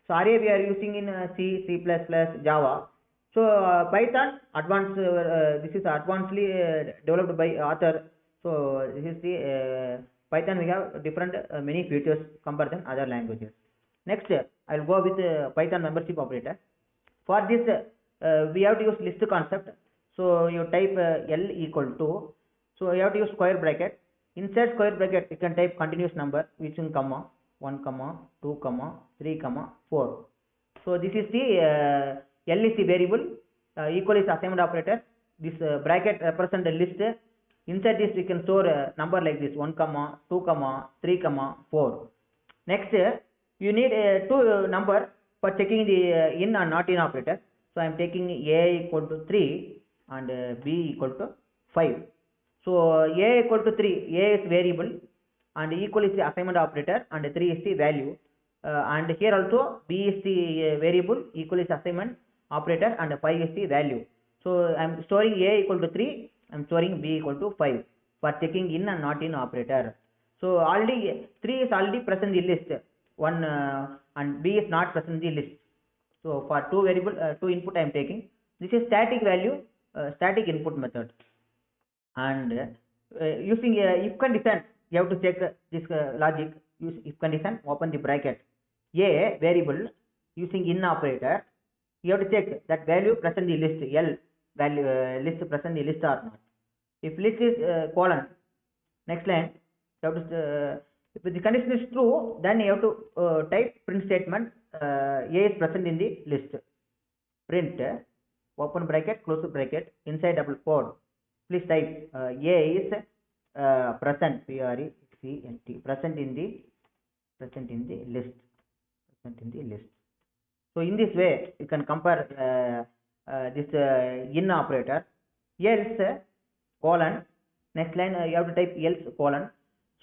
So array we are using in C, C++, Java. So Python advanced, this is advancedly developed by author. So this is the Python, we have different many features compared than other languages. Next I will go with Python membership operator. For this we have to use list concept. So you type L equal to, so you have to use square bracket. Inside square bracket you can type continuous number using comma, 1 comma 2 comma 3 comma 4. So this is the L is the variable, equal is assignment operator. This bracket represent the list. Inside this we can store a number like this, 1 comma 2 comma 3 comma 4. Next you need two number for checking the in and not in operator. So I am taking A equal to 3 and B equal to 5. So A equal to 3, A is variable and equal is the assignment operator and 3 is the value, and here also B is the variable, equal is assignment operator and 5 is the value. So I am storing A equal to 3, I am storing B equal to 5 for checking in and not in operator. So already 3 is already present in the list, 1 and B is not present in the list. So for two variable, two input I am taking. This is static value, static input method. And using if condition, you have to check this logic. Use if condition, open the bracket, A variable, using in operator, you have to check that value present in the list, L value list present in the list or not. If list is colon, next line you have to if the condition is true, then you have to type print statement, A is present in the list. Print open bracket close bracket inside double quote, please type A is present, PRECENT, present in the list, present in the list. So in this way you can compare this in operator. Else colon, next line you have to type else colon.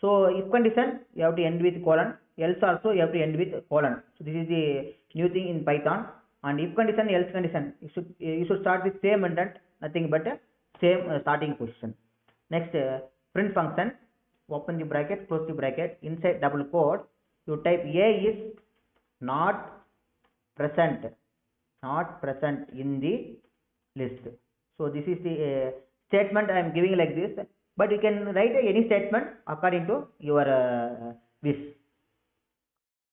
So if condition you have to end with colon, else also you have to end with colon. So this is the new thing in Python. And if condition, else condition, you should start with same indent, nothing but same starting position. Next print function, open the bracket close the bracket, inside double quote you type A is not present in the list. So this is the statement I am giving like this, but you can write any statement according to your wish.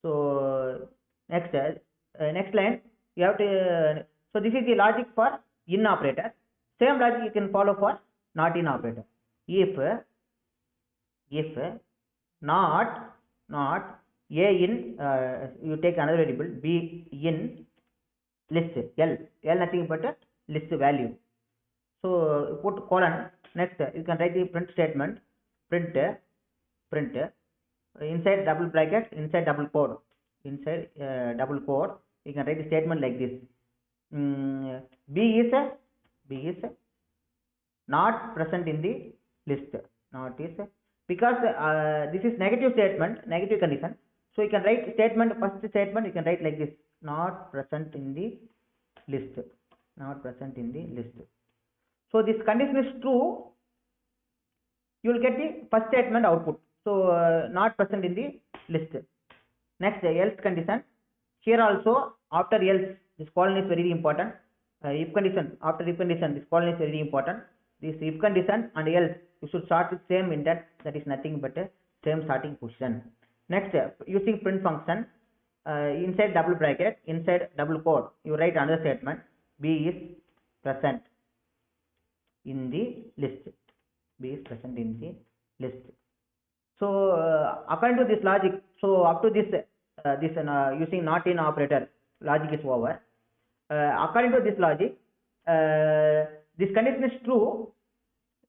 So next line you have to, so this is the logic for in operator. Same logic you can follow for not in operator. If not A in, you take another variable B in list, L nothing but a list value. So put colon, next you can write the print statement, print inside double bracket, inside double quote, you can write the statement like this. B is not present in the list, not is, because this is negative statement, negative condition. So you can write statement, first statement you can write like this, not present in the list, not present in the list. So this condition is true, you will get the first statement output. So not present in the list. Next else condition, here also after else this colon is very important. If condition, after if condition this colon is very important. This if condition and else you should start with same indent, that is nothing but a same starting position. Next using print function, inside double bracket, inside double quote you write another statement, B is present in the list, B is present in the list. So according to this logic, so up to this using not in operator logic is over. According to this logic, this condition is true.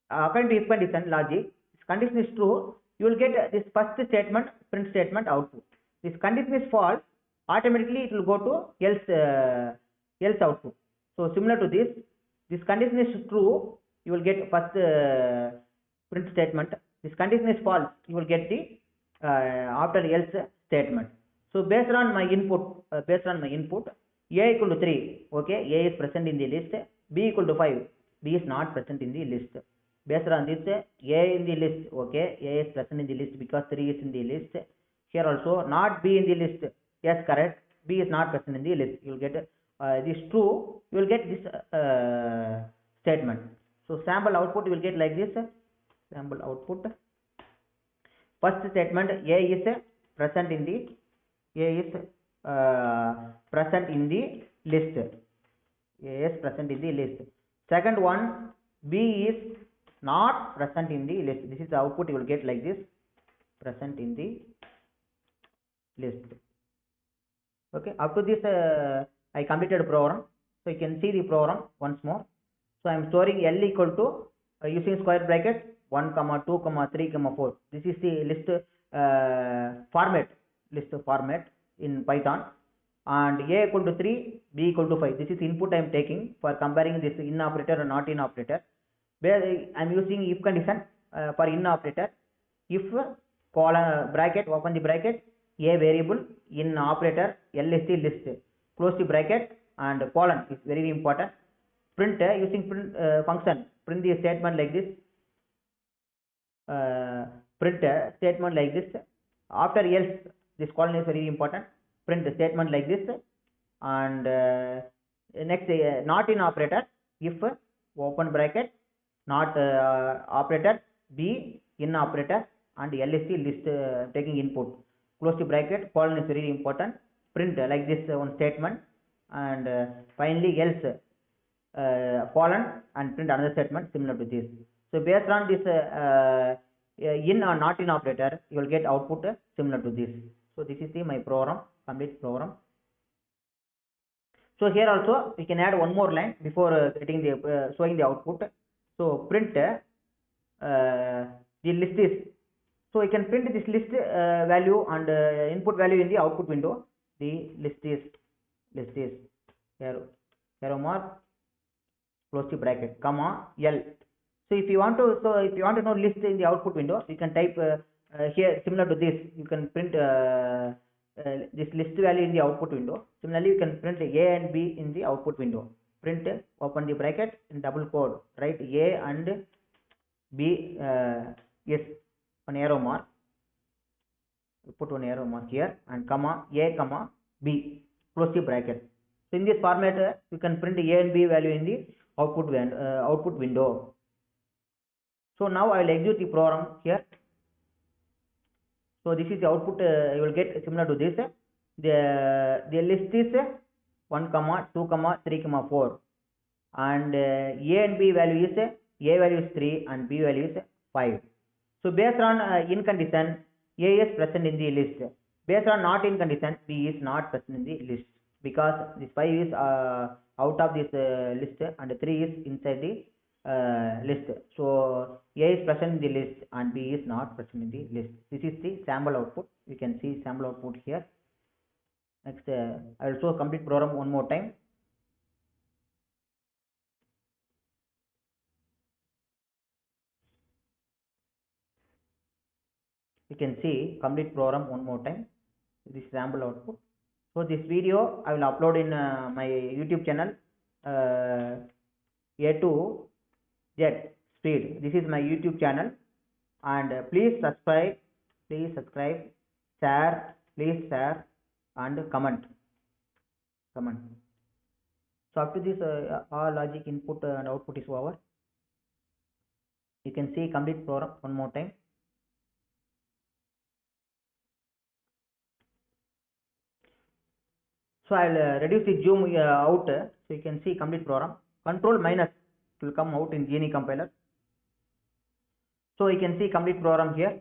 According to if condition logic, this condition is true, you will get this first statement, print statement output. This condition is false, automatically it will go to else output. So similar to this condition is true, you will get first print statement. This condition is false, you will get the after else statement. So based on my input, a equal to 3, okay, a is present in the list, b equal to 5, b is not present in the list. Based on this, a in the list, okay, a is present in the list because 3 is in the list. Here also not b in the list, yes, correct, b is not present in the list. You will get this true, you will get this statement. So sample output you will get like this. Sample output, first statement, a is present in the present in the list. A is present in the list. Second one, b is not present in the list. This is the output you will get like this, present in the list. Okay, up to this I completed program. So you can see the program once more. So I am storing L equal to using square bracket 1 comma 2 comma 3 comma 4. This is the list format in Python. And a equal to 3, b equal to 5. This is input I am taking for comparing this in operator and not in operator. Where I am using if condition for in operator. If colon bracket, open the bracket, a variable in operator, L is the list, close the bracket, and colon is very important. Print using print function, print the statement like this. Print statement like this. After else, this colon is very important. Print statement like this. And next not in operator, if open bracket, not operator, b in operator, and LSC list taking input, close the bracket, colon is very important. Print like this one statement, and finally else colon, and print another statement similar to this. So based on this in or not in operator, you will get output similar to this. So this is my program, complete program. So here also we can add one more line before getting the showing the output. So print the list is, so we can print this list value and input value in the output window. The list is arrow mark, close the bracket, comma L. So if you want to know list in the output window, you can type here similar to this. You can print this list value in the output window. Similarly, you can print A and B in the output window. Print, open the bracket, in double quote, write A and B is an arrow mark. Put one arrow mark here, and comma A comma B, close the bracket. So in this format, you can print A and B value in the output window. So now I will execute the program here. So this is the output you will get similar to this. The list is 1 comma 2 comma 3 comma 4, and A and B value is A value is 3 and B value is 5. So based on in condition, A is present in the list. Based on not in condition, B is not present in the list, because this 5 is out of this list and 3 is inside the list. So A is present in the list and B is not present in the list. This is the sample output. You can see sample output here. Next I will show complete program one more time. You can see complete program one more time. This sample output. So this video I will upload in my YouTube channel A2Z Speed. This is my YouTube channel, and please subscribe, share, and comment. So after this all logic input and output is over. You can see complete program one more time. So I will reduce the zoom out, so you can see complete program. Control minus will come out in Genie compiler. So you can see complete program here.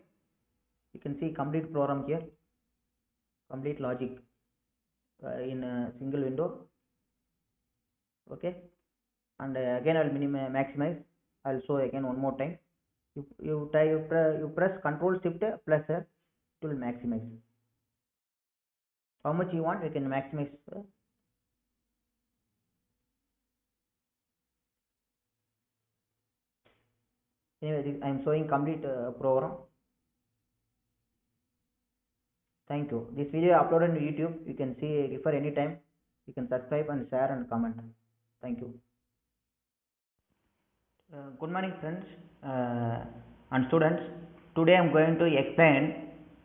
Complete logic in a single window. Okay, and again I will maximize. I will show again one more time. You press Control Shift plus it will maximize. How much you want, you can maximize. Anyway, I am showing complete program. Thank you. This video uploaded on YouTube. You can see, refer anytime. You can subscribe and share and comment. Thank you. Good morning, friends and students. Today I am going to explain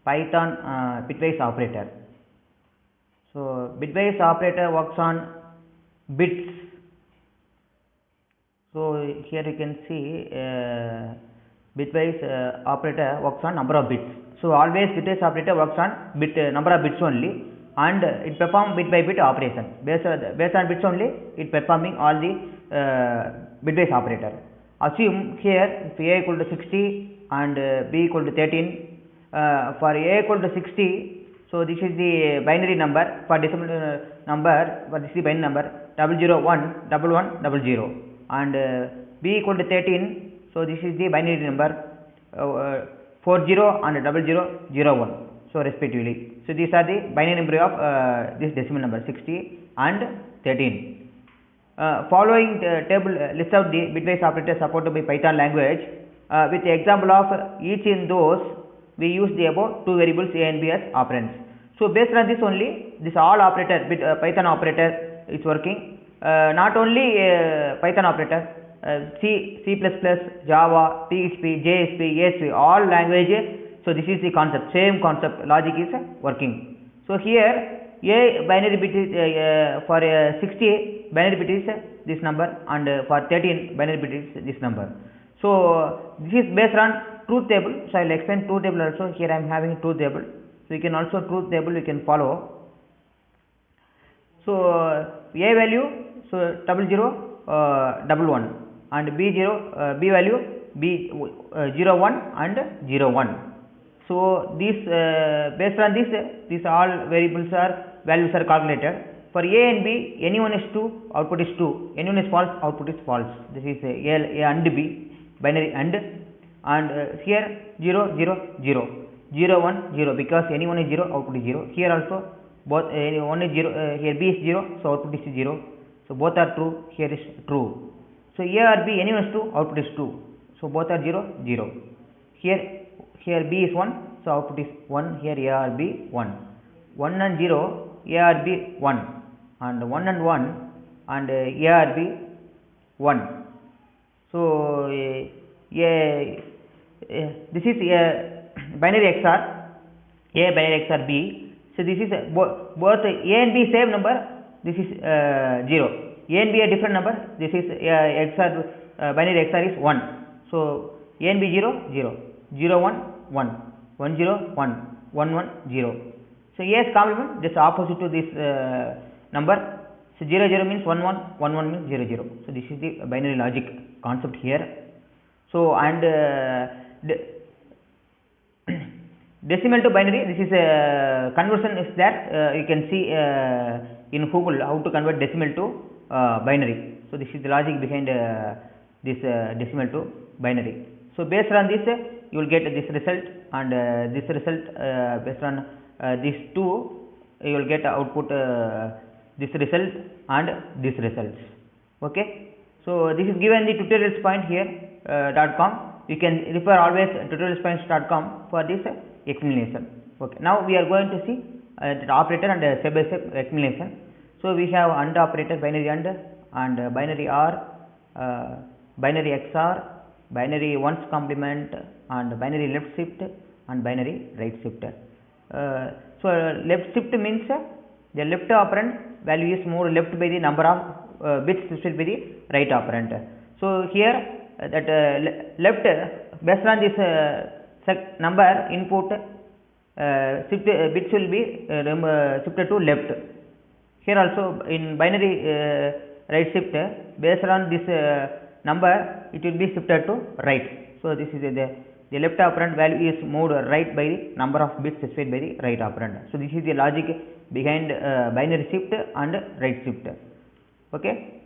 Python bitwise operator. So bitwise operator works on bits. So here you can see bitwise operator works on number of bits. So always bitwise operator works on number of bits only, and it performs bit by bit operation. Based on bits only, it performing all the bitwise operator. Assume here if a equal to 60 and b equal to 13. For a equal to 60, so this is the binary number. For decimal number, for this is the binary number 001 11 00, and b equal to 13, so this is the binary number 40 and 0001, so respectively. So these are the binary number of this decimal number 60 and 13. Following the table list out the bitwise operators supported by Python language. With the example of each in those, we use the above two variables a and b as operands. So based on this only, this all operator Python operator is working. Not only Python operator, C, C++, Java, PHP, JSP, ASP, all languages. So this is the concept, same concept, logic is working. So here a binary bit is for 60 binary bit is this number, and for 13 binary bit is this number. So this is based on truth table. So I will explain truth table also. Here I am having truth table. So you can also truth table you can follow. So a value, so 0011, and b value b 01 and 01. So this based on this all variables are values are calculated. For a and b, anyone is true, output is true. Anyone is false, output is false. This is a and b, binary and here 0 0 0 0 1 0, because anyone is 0, output is 0. Here also both one is 0, here b is 0, so output is 0. So both are true, here is true. So a or b, anyone is true, output is true. So both are 0 0. Here b is 1, so output is 1. Here a or b 1. 1 and 0, a or b 1, and 1 and 1, and a or b 1. So this is a binary XOR, a binary XOR b. So this is both a and b same number. This is 0. A and b a different number. This is XOR binary XOR is 1. So a and b 0 0 0 1 1 1 0 1 1 1 0. So a is complement, just opposite to this number. So 0 0 means 1 1, 1 1 means 0 0. So this is the binary logic concept here. So and decimal to binary, this is a conversion is there. You can see in Google how to convert decimal to binary. So this is the logic behind this decimal to binary. So based on this, you will get this result, and this result based on these two, you will get output this result and this results. Okay. So this is given the tutorials point here .com. You can refer always tutorialspoints.com for this explanation. Okay. Now we are going to see the operator and step by step explanation. So we have AND operator, binary and binary OR, binary XOR, binary ones complement, and binary left shift and binary right shift. So left shift means the left operand value is moved left by the number of bits shifted by the right operand. So here that left based on this number input shift bits will be shifted to left. Here also in binary right shift, based on this number, it will be shifted to right. So this is the left operand value is moved right by the number of bits specified by the right operand. So this is the logic behind binary shift and right shift. Okay.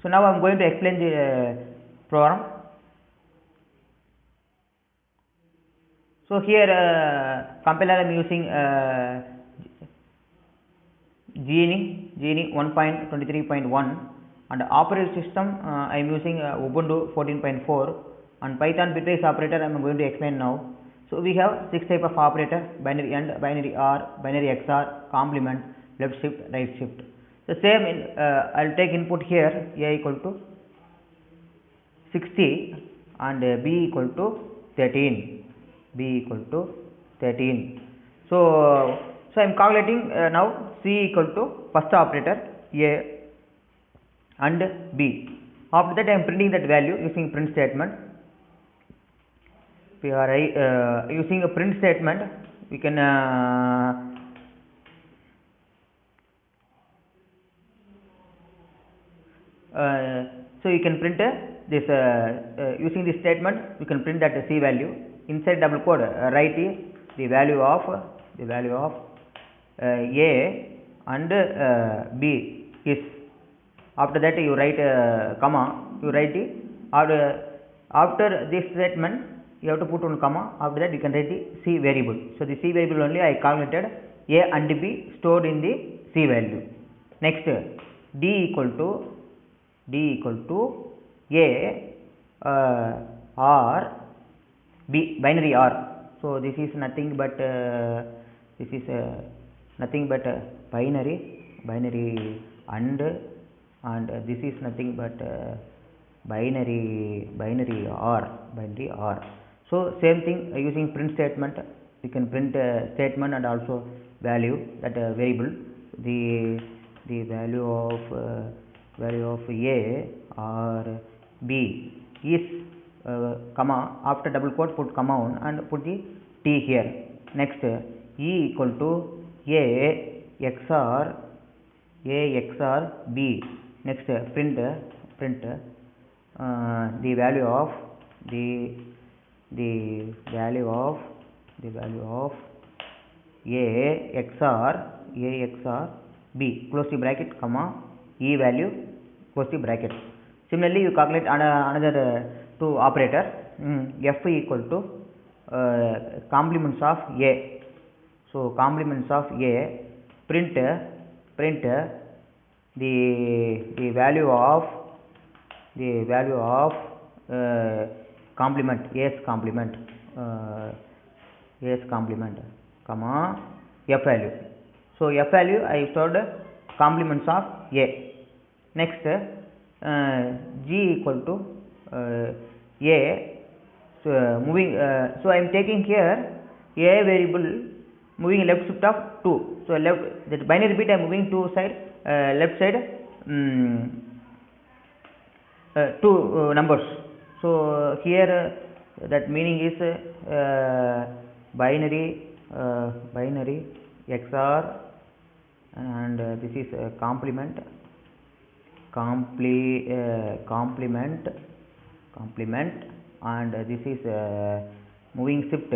So now I am going to explain the program. So here compiler I am using Geany 1.23.1, and operating system I am using Ubuntu 14.4, And Python bitwise operator I am going to explain now. So we have 6 type of operator: binary AND, binary OR, binary XOR, complement, left shift, right shift. The same in I will take input here A equal to 60 and B equal to 13. B equal to 13. So I am calculating now C equal to first operator A and B. After that I am printing that value using print statement. We are using a print statement. We can so you can print this using this statement. We can print that C value inside double quote. Write the value of A and B is. After that you write comma. You write after this statement you have to put one comma. After that you can write the C variable. So the C variable only I calculated A and B stored in the C value. Next D equal to A or B, binary OR. So this is nothing but binary and this is nothing but binary OR. So same thing using print statement. We can print statement and also value that variable. The value of A or B is comma. After double quote put comma on and put the T here. Next E equal to A XOR B. Next print the value of A XOR B, close the bracket, comma, E value, close the bracket. Similarly you calculate another two operator. F equal to complements of A. So complements of A, print the value of complement, A's complement, comma, F value. So F value I stored complements of A. Next G equal to A. So moving so I am taking here A variable moving left shift of 2. So left, that binary bit I am moving to side, left side two numbers. So here that meaning is binary XOR and this is complement and this is moving shift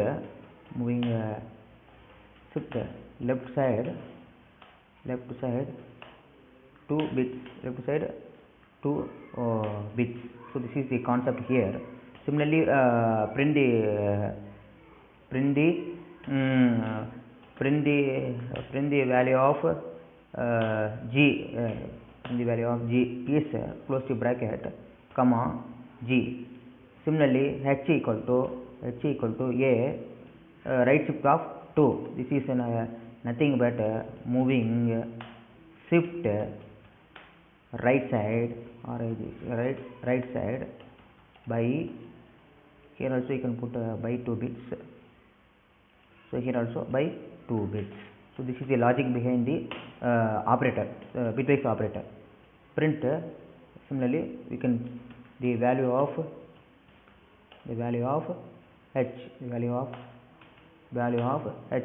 left side 2 bits, left side 2 bits. So this is the concept here. Similarly print the value of G. The value of G is close to bracket, comma, G. Similarly H equal to A right shift of 2. This is nothing but moving shift right side or right side by, here also you can put by 2 bits. So here also by 2 bits. So this is the logic behind the operator, bitwise operator. Print similarly we can the value of H, value of H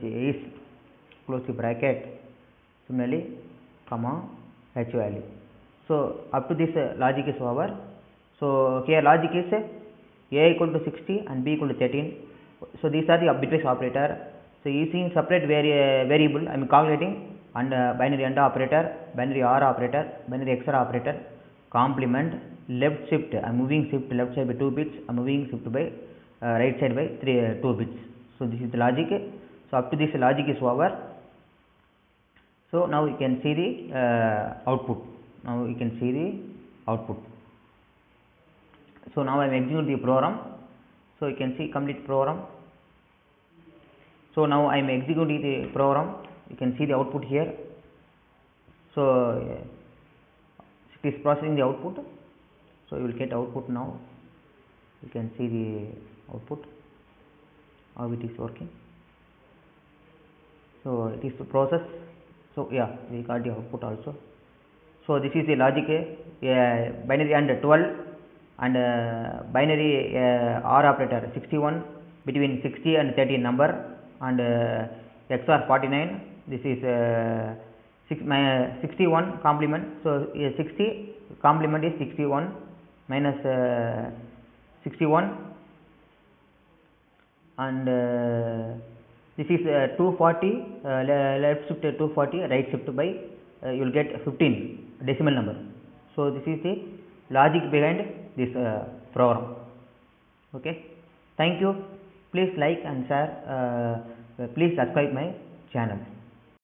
is close to bracket, similarly comma H value. So up to this logic is over. So here logic is A equal to 60 and B equal to 13. So these are the bitwise operator. So using separate variable I am calculating and binary AND operator, binary OR operator, binary XOR operator, complement, left shift. I am moving shift left side by 2 bits. I am moving shift by right side by 2 bits. So this is the logic. So up to this logic is over. So now you can see the output. So now I am executing the program. So you can see complete program. So now I am executing the program. You can see the output here. So it is processing the output. So you will get output now. You can see the output, how it is working. So it is to process. So yeah, we got the output also. So this is the logic, binary and 12 and binary OR operator 61 between 60 and 30 number, and XOR 49. This is 61 complement. So 60 complement is 61 minus 61, and this is 240, left shift 240, right shift by you will get 15 decimal number. So this is the logic behind this program. Okay, thank you. Please like and share. Please subscribe my channel.